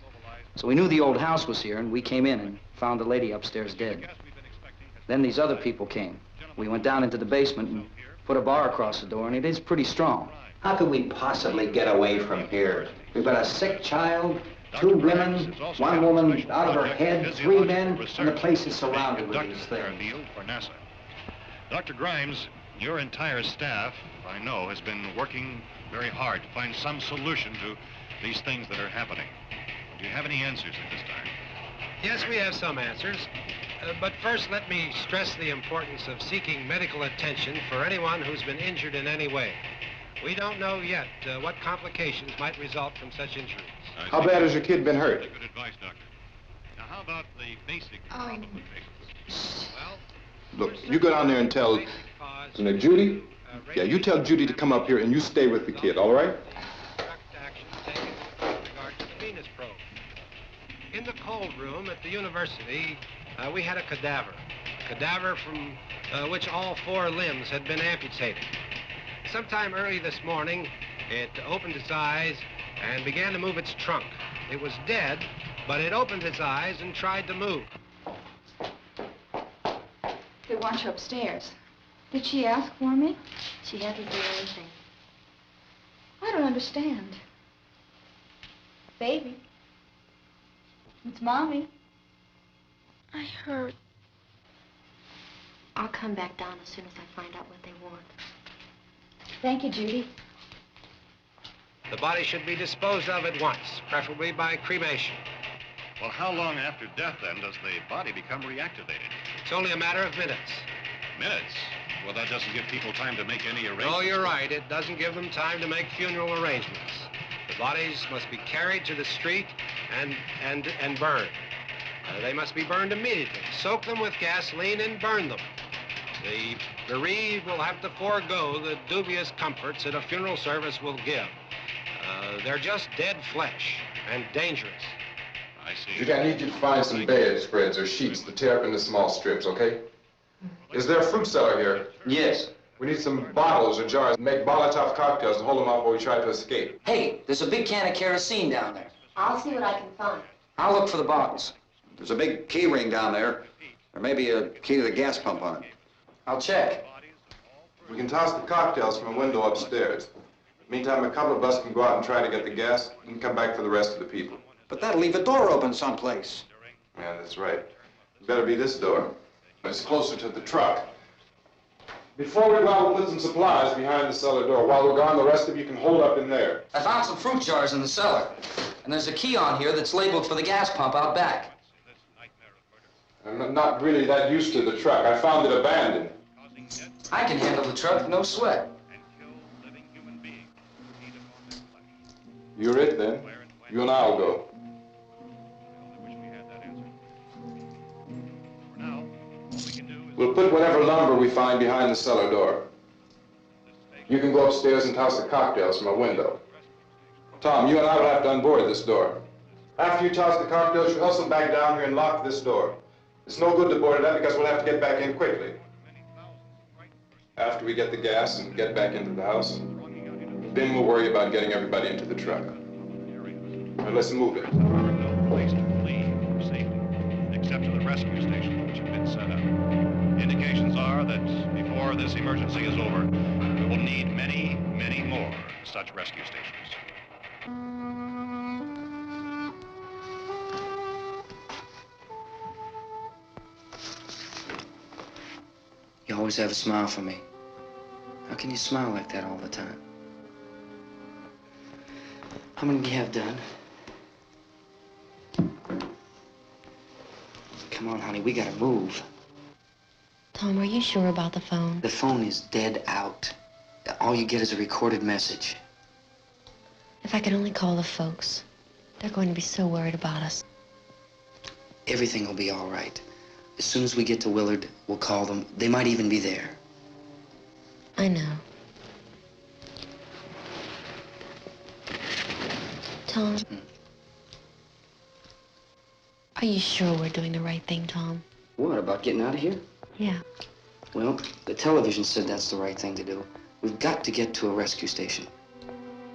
So we knew the old house was here, and we came in and found the lady upstairs dead. Then these other people came. We went down into the basement and put a bar across the door, and it is pretty strong. How could we possibly get away from here? We've got a sick child, 2 women, 1 woman out of her head, 3 men, and the place is surrounded with these things. For NASA. Dr. Grimes, your entire staff, I know, has been working very hard to find some solution to these things that are happening. Do you have any answers at this time? Yes, we have some answers. But first, let me stress the importance of seeking medical attention for anyone who's been injured in any way. We don't know yet what complications might result from such injuries. How bad has your kid been hurt? Good advice, Doctor. Now, how about the basic problem with patients? Well, Look, you go down there and tell, isn't it Judy? Yeah, you tell Judy to come up here and you stay with the kid, all right? Action taken with regard to the Venus probe. In the cold room at the university, we had a cadaver from which all 4 limbs had been amputated. Sometime early this morning, it opened its eyes and began to move its trunk. It was dead, but it opened its eyes and tried to move. They want you upstairs. Did she ask for me? She hasn't done anything. I don't understand. Baby. It's Mommy. I heard. I'll come back down as soon as I find out what they want. Thank you, Judy. The body should be disposed of at once, preferably by cremation. well, how long after death, then, does the body become reactivated? It's only a matter of minutes. Minutes? Well, that doesn't give people time to make any arrangements. No, you're right. It doesn't give them time to make funeral arrangements. The bodies must be carried to the street and burned. They must be burned immediately. Soak them with gasoline and burn them. The bereaved will have to forego the dubious comforts that a funeral service will give. They're just dead flesh and dangerous. I see. Judy, I need you to find some bedspreads or sheets to tear up into small strips, okay? Is there a fruit cellar here? Yes. We need some bottles or jars to make Molotov cocktails to hold them off while we try to escape. Hey, there's a big can of kerosene down there. I'll see what I can find. I'll look for the bottles. There's a big key ring down there. There may be a key to the gas pump on it. I'll check. We can toss the cocktails from a window upstairs. Meantime, a couple of us can go out and try to get the gas and come back for the rest of the people. But that'll leave a door open someplace. Yeah, that's right. It better be this door. It's closer to the truck. Before we go out, we'll put some supplies behind the cellar door. While we're gone, the rest of you can hold up in there. I found some fruit jars in the cellar. And there's a key on here that's labeled for the gas pump out back. I'm not really that used to the truck. I found it abandoned. I can handle the truck, no sweat. You're it, then. You and I'll go. We'll put whatever lumber we find behind the cellar door. You can go upstairs and toss the cocktails from a window. Tom, you and I will have to unboard this door. After you toss the cocktails, you hustle back down here and lock this door. It's no good to board it up because we'll have to get back in quickly. After we get the gas and get back into the house, then we'll worry about getting everybody into the truck. Now let's move it. No place to flee for safety, except to the rescue stations which have been set up. Indications are that before this emergency is over, we will need many, many more such rescue stations. You always have a smile for me. How can you smile like that all the time? How many do you have done? Come on, honey, we gotta move. Tom, are you sure about the phone? The phone is dead out. All you get is a recorded message. If I could only call the folks. They're going to be so worried about us. Everything will be all right. As soon as we get to Willard, we'll call them. They might even be there. I know. Tom? Are you sure we're doing the right thing, Tom? What, about getting out of here? Yeah. Well, the television said that's the right thing to do. We've got to get to a rescue station.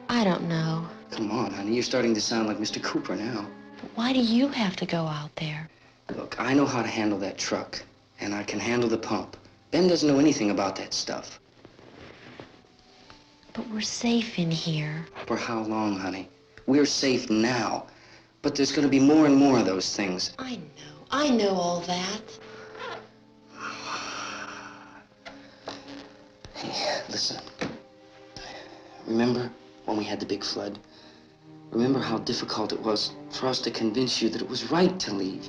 I don't know. Come on, honey, you're starting to sound like Mr. Cooper now. But why do you have to go out there? Look, I know how to handle that truck, and I can handle the pump. Ben doesn't know anything about that stuff. But we're safe in here. For how long, honey? We're safe now. But there's going to be more and more of those things. I know all that. Hey, listen. Remember when we had the big flood? Remember how difficult it was for us to convince you that it was right to leave?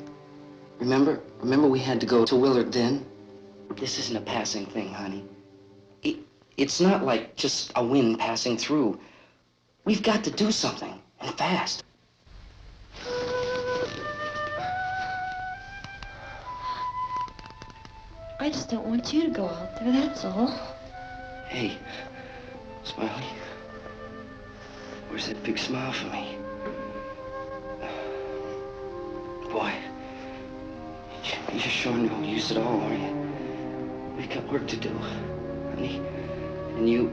Remember we had to go to Willard then? This isn't a passing thing, honey. It's not like just a wind passing through. We've got to do something, and fast. I just don't want you to go out there, that's all. Hey, Smiley. Where's that big smile for me? Boy, you're showing no use at all, are you? We've got work to do, honey. And you...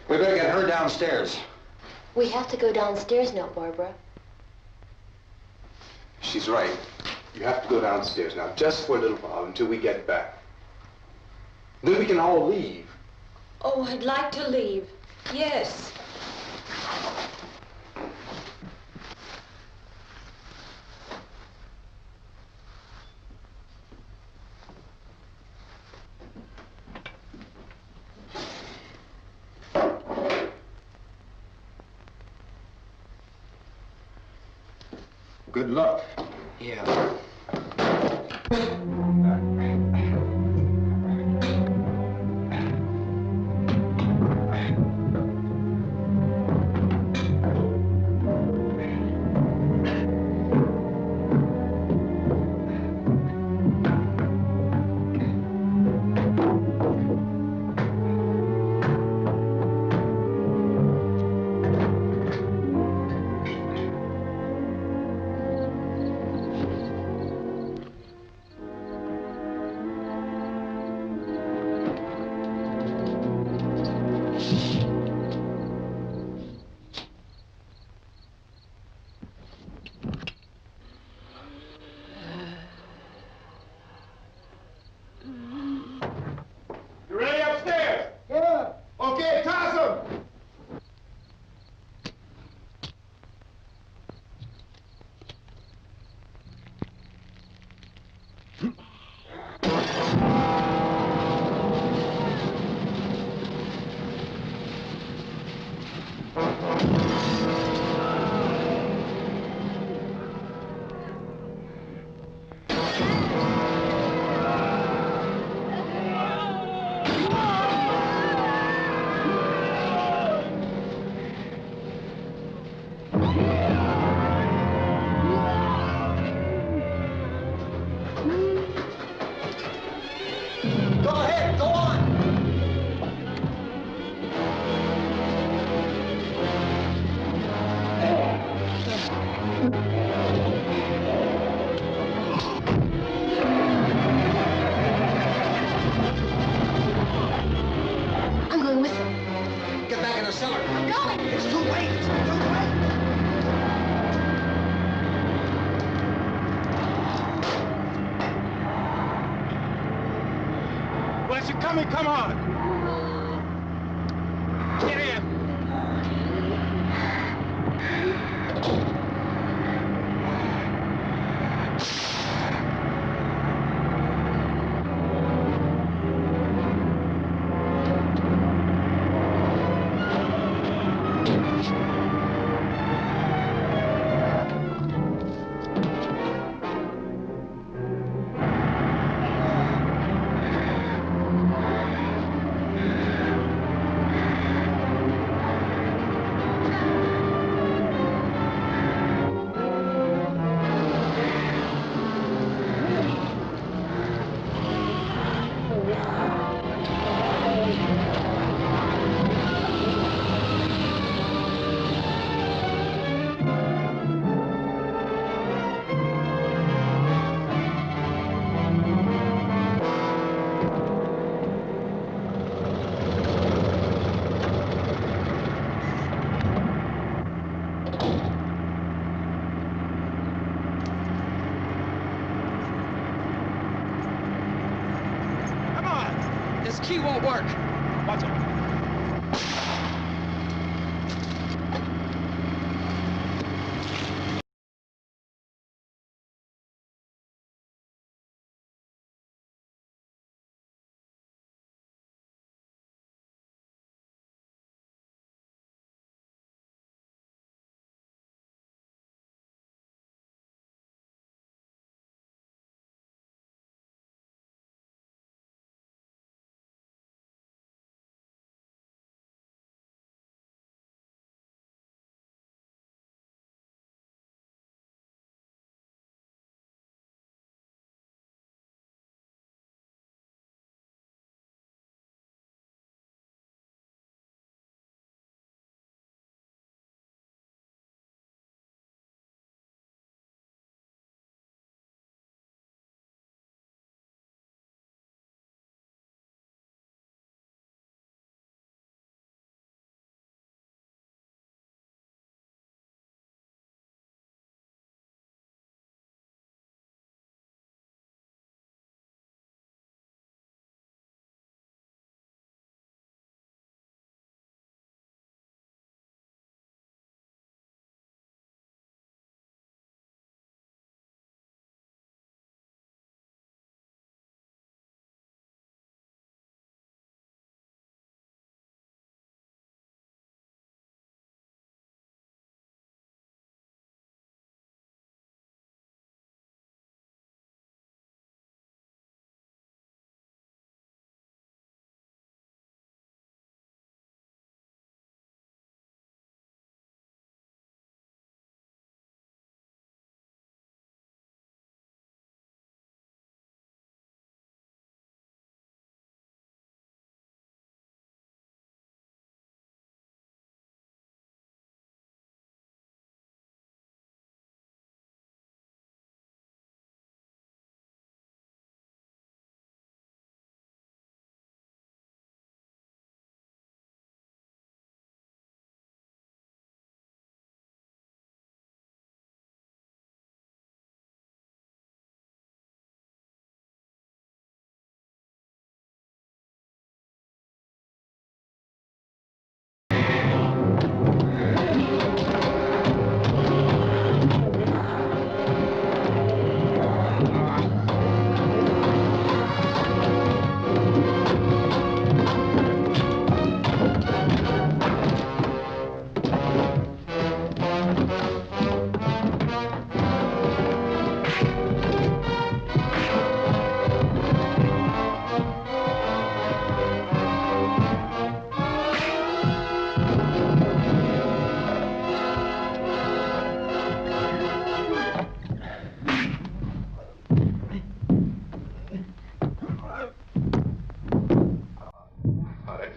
We better get her downstairs. We have to go downstairs now, Barbara. She's right. You have to go downstairs now, just for a little while, until we get back. Then we can all leave. Oh, I'd like to leave. Yes. Good luck. Yeah. Come on! Get in! This key won't work. Watch it.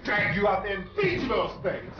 Drag you out there and feed you those things.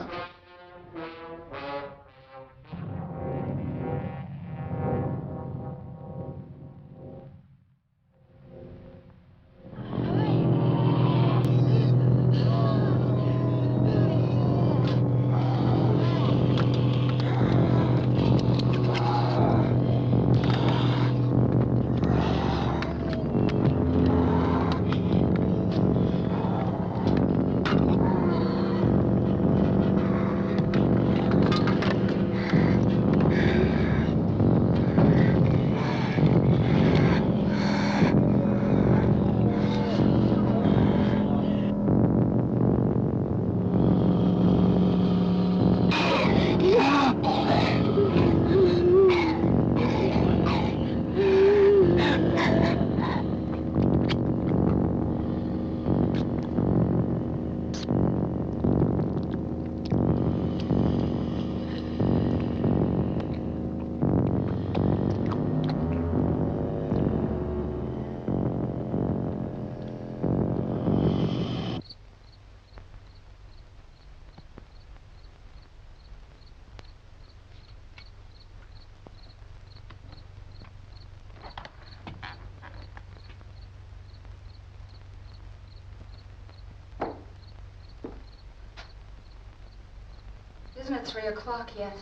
Isn't it 3 o'clock yet?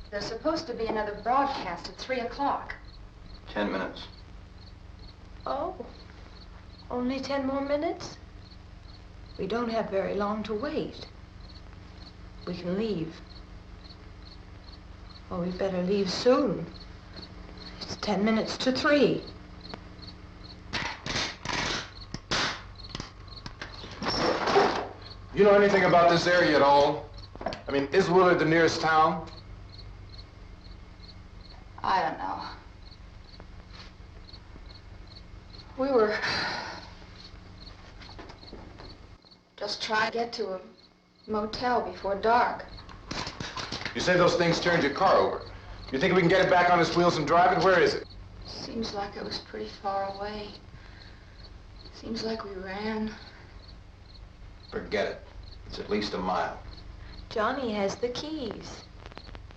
There's supposed to be another broadcast at 3 o'clock. 10 minutes. Oh, only 10 more minutes? We don't have very long to wait. We can leave. Oh, we better leave soon. It's 10 minutes to 3. You know anything about this area at all? I mean, is Willard the nearest town? I don't know. We were just trying to get to a motel before dark. You say those things turned your car over. You think we can get it back on its wheels and drive it? Where is it? Seems like it was pretty far away. Seems like we ran. Forget it. It's at least a mile. Johnny has the keys.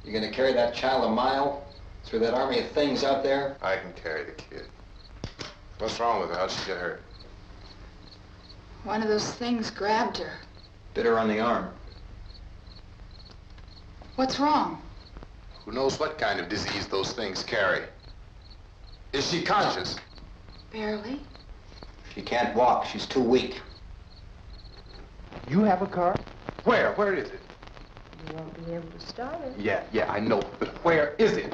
You gonna carry that child a mile through that army of things out there? I can carry the kid. What's wrong with her? How'd she get hurt? One of those things grabbed her. Bit her on the arm. What's wrong? Who knows what kind of disease those things carry? Is she conscious? Barely. She can't walk. She's too weak. You have a car? Where? Where is it? You won't be able to start it. Yeah, I know. But where is it?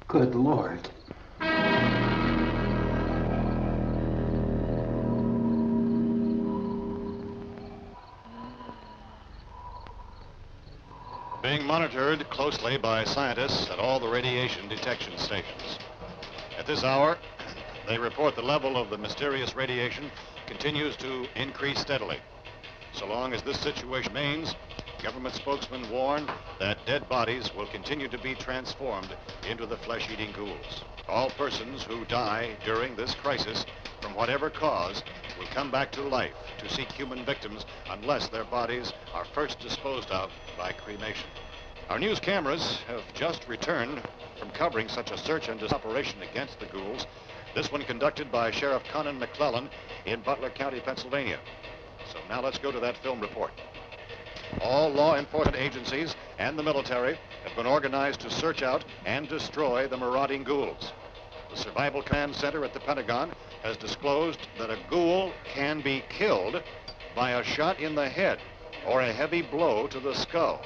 Good Lord. Being monitored closely by scientists at all the radiation detection stations. At this hour, they report the level of the mysterious radiation continues to increase steadily. So long as this situation remains, government spokesmen warn that dead bodies will continue to be transformed into the flesh-eating ghouls. All persons who die during this crisis, from whatever cause, will come back to life to seek human victims unless their bodies are first disposed of by cremation. Our news cameras have just returned from covering such a search and operation against the ghouls, this one conducted by Sheriff Conan McClellan in Butler County, Pennsylvania. So now let's go to that film report. All law enforcement agencies and the military have been organized to search out and destroy the marauding ghouls. The Survival Command Center at the Pentagon has disclosed that a ghoul can be killed by a shot in the head or a heavy blow to the skull.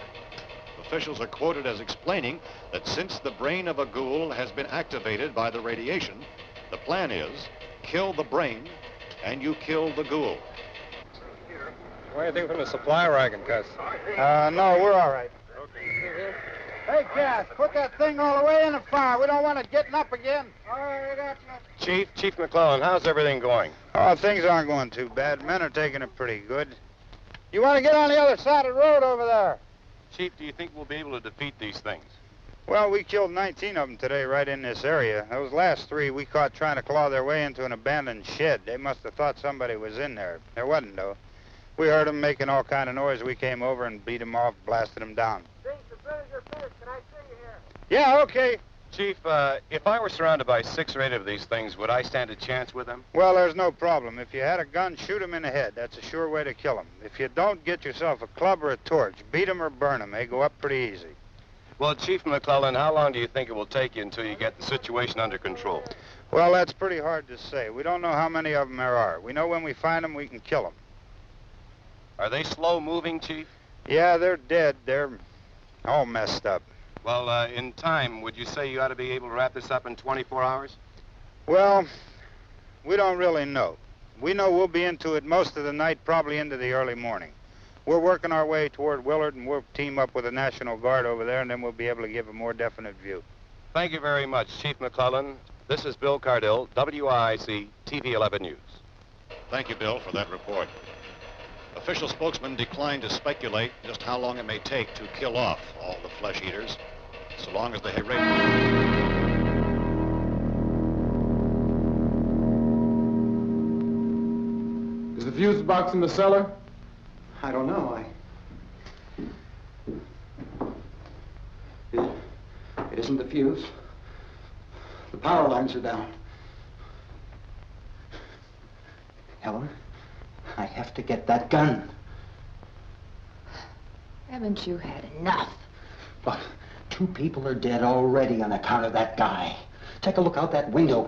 Officials are quoted as explaining that since the brain of a ghoul has been activated by the radiation, the plan is kill the brain and you kill the ghoul. What do you think from the supply wagon, Cuss? No, we're all right. Okay. Hey, Cass, put that thing all the way in the fire. We don't want it getting up again. All right, I got you. Chief McClellan, how's everything going? Oh, things aren't going too bad. Men are taking it pretty good. You want to get on the other side of the road over there? Chief, do you think we'll be able to defeat these things? Well, we killed 19 of them today right in this area. Those last 3 we caught trying to claw their way into an abandoned shed. They must have thought somebody was in there. There wasn't, though. We heard them making all kind of noise. We came over and beat them off, blasted them down. Things are finished. Can I see you here? Yeah, okay. Chief, if I were surrounded by 6 or 8 of these things, would I stand a chance with them? Well, there's no problem. If you had a gun, shoot them in the head. That's a sure way to kill them. If you don't, get yourself a club or a torch. Beat them or burn them. They go up pretty easy. Well, Chief McClellan, how long do you think it will take you until you get the situation under control? Well, that's pretty hard to say. We don't know how many of them there are. We know when we find them, we can kill them. Are they slow-moving, Chief? Yeah, they're dead. They're all messed up. Well, in time, would you say you ought to be able to wrap this up in 24 hours? Well, we don't really know. We know we'll be into it most of the night, probably into the early morning. We're working our way toward Willard, and we'll team up with the National Guard over there, and then we'll be able to give a more definite view. Thank you very much, Chief McClellan. This is Bill Cardill, WIC TV 11 News. Thank you, Bill, for that report. Official spokesman declined to speculate just how long it may take to kill off all the flesh eaters, so long as they have Is the fuse box in the cellar? I don't know. It isn't the fuse. The power lines are down. Helen? have to get that gun. Haven't you had enough? But 2 people are dead already on account of that guy. Take a look out that window.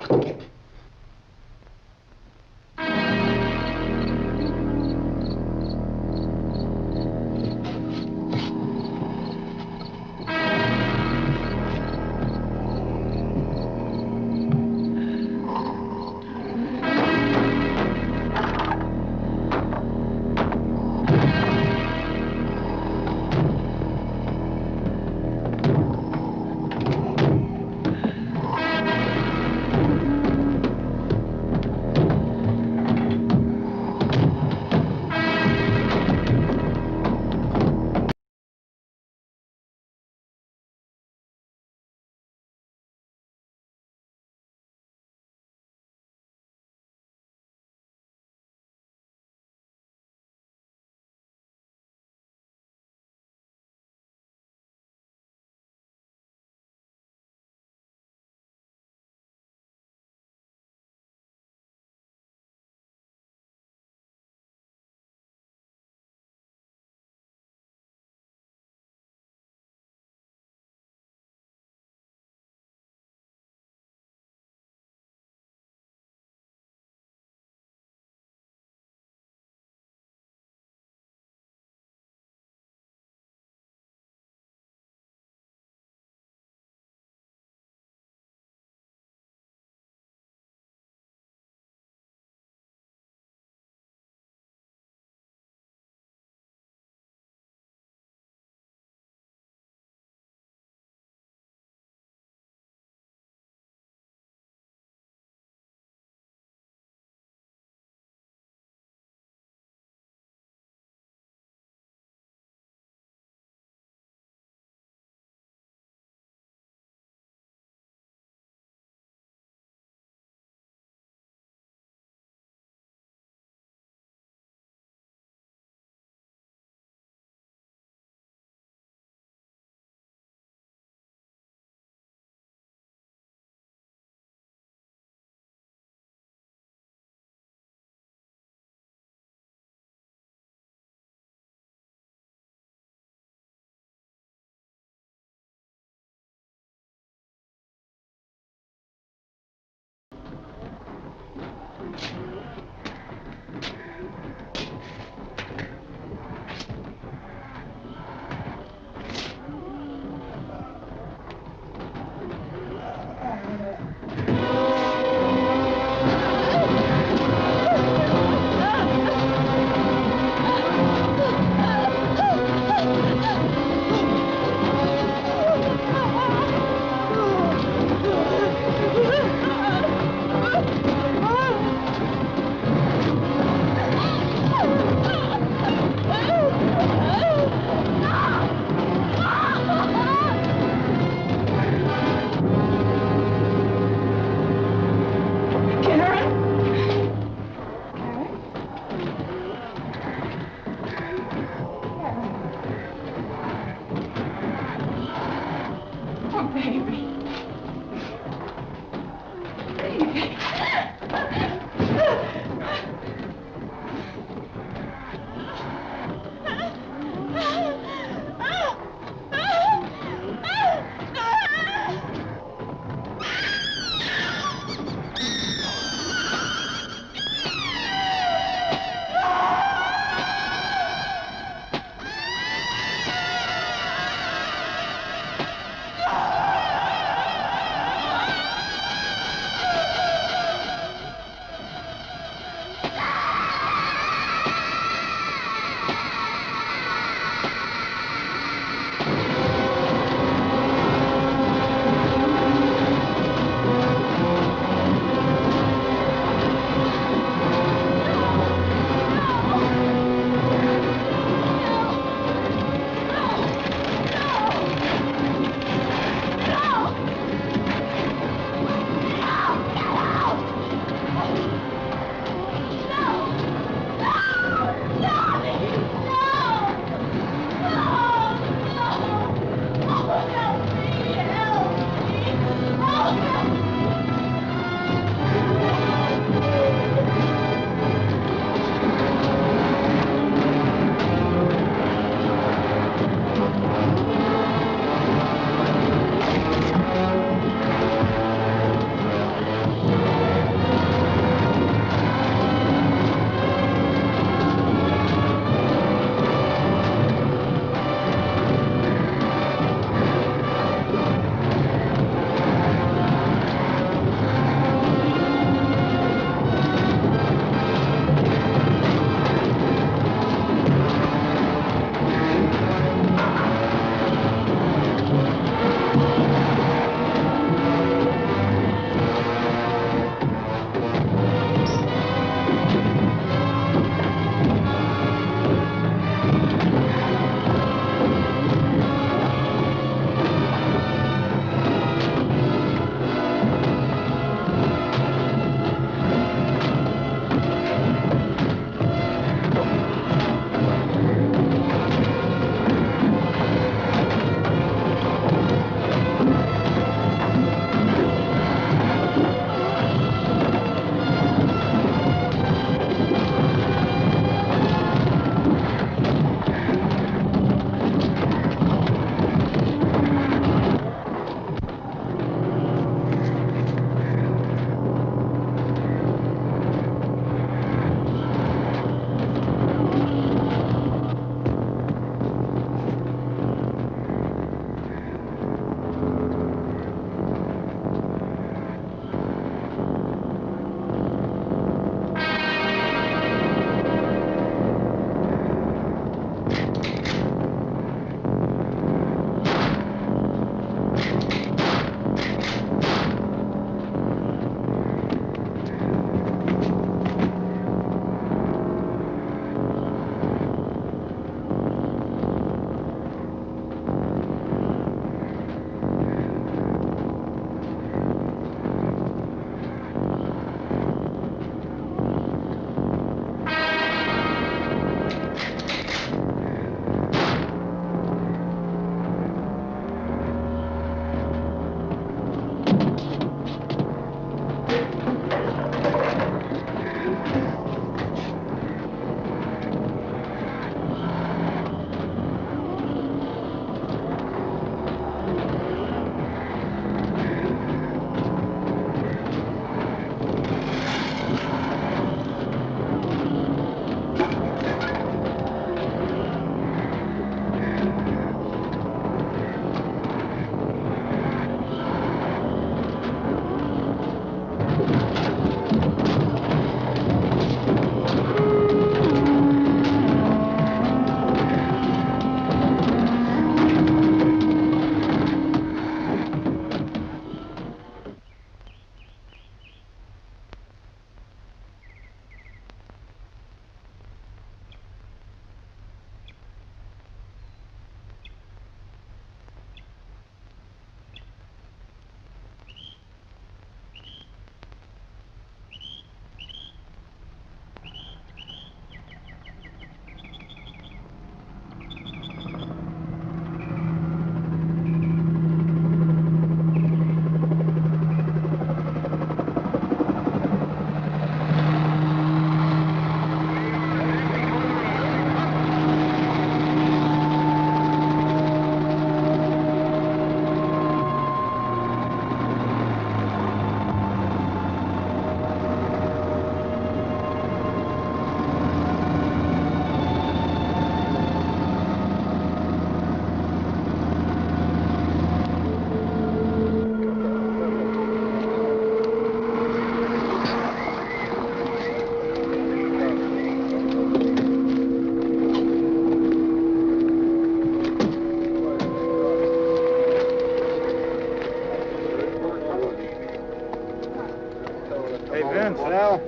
Vince, Al,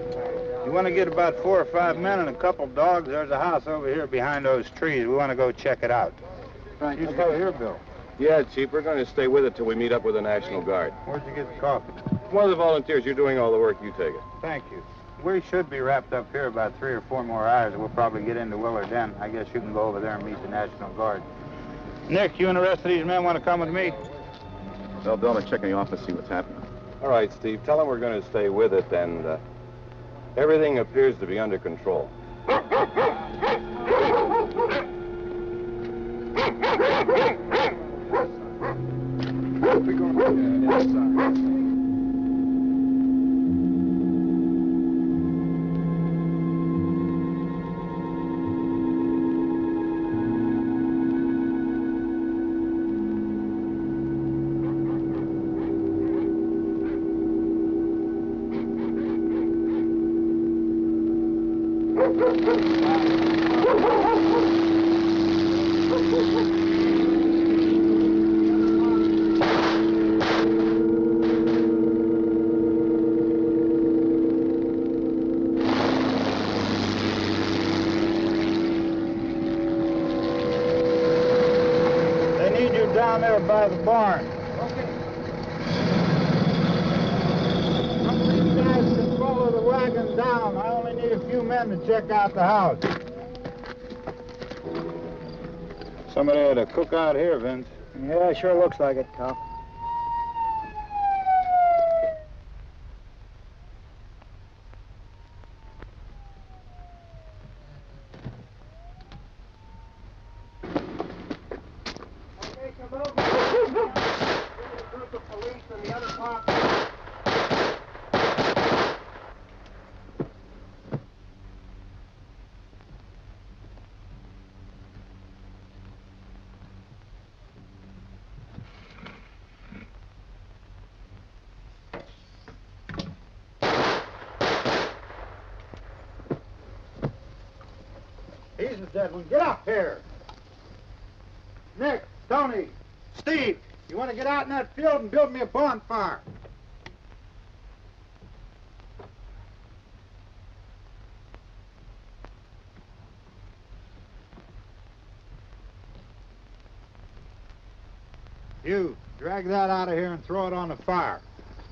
you want to get about 4 or 5 men and a couple dogs? There's a house over here behind those trees. We want to go check it out. Right. You stay here, Bill. Yeah, Chief, we're going to stay with it till we meet up with the National Guard. Where'd you get the coffee? One of the volunteers, you're doing all the work, you take it. Thank you. We should be wrapped up here about 3 or 4 more hours. We'll probably get into Willard Den. I guess you can go over there and meet the National Guard. Nick, you and the rest of these men want to come with me? Well, Bill, I'm checking the office, see what's happening. All right, Steve, tell them we're going to stay with it, and everything appears to be under control. Down there by the barn. Okay. Some of you guys can follow the wagon down. I only need a few men to check out the house. Somebody had a cook out here, Vince. Yeah, sure looks like it, Karl. He's the dead one. Get up here. Nick, Tony, Steve, you want to get out in that field and build me a bonfire? You, drag that out of here and throw it on the fire.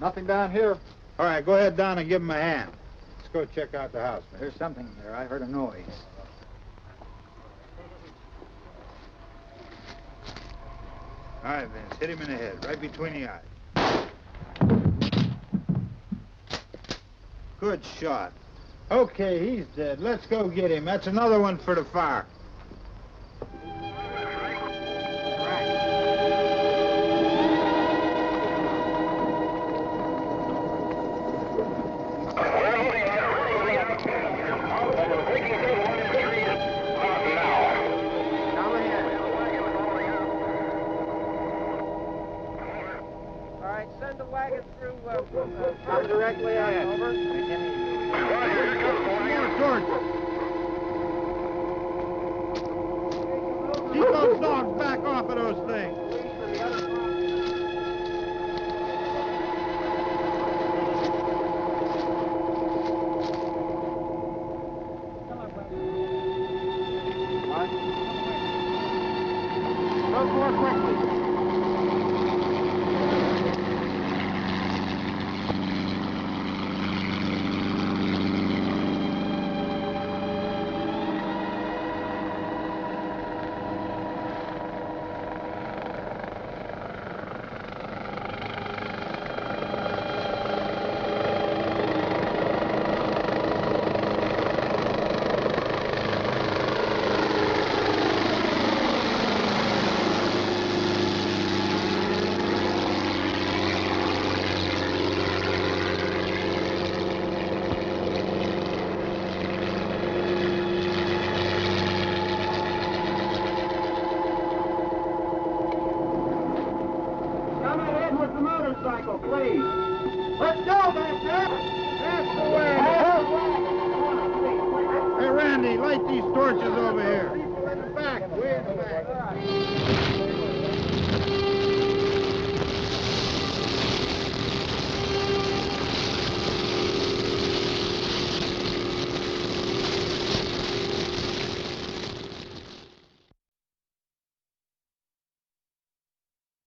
Nothing down here. All right, go ahead down and give him a hand. Let's go check out the house. There's something there. I heard a noise. All right, Vince, hit him in the head, right between the eyes. Good shot. Okay, he's dead. Let's go get him. That's another one for the fire. Directly out, over. Keep those dogs back off of those things. Go more quickly. Please. Let's go back there. That's the way. Hey, Randy, light these torches over here.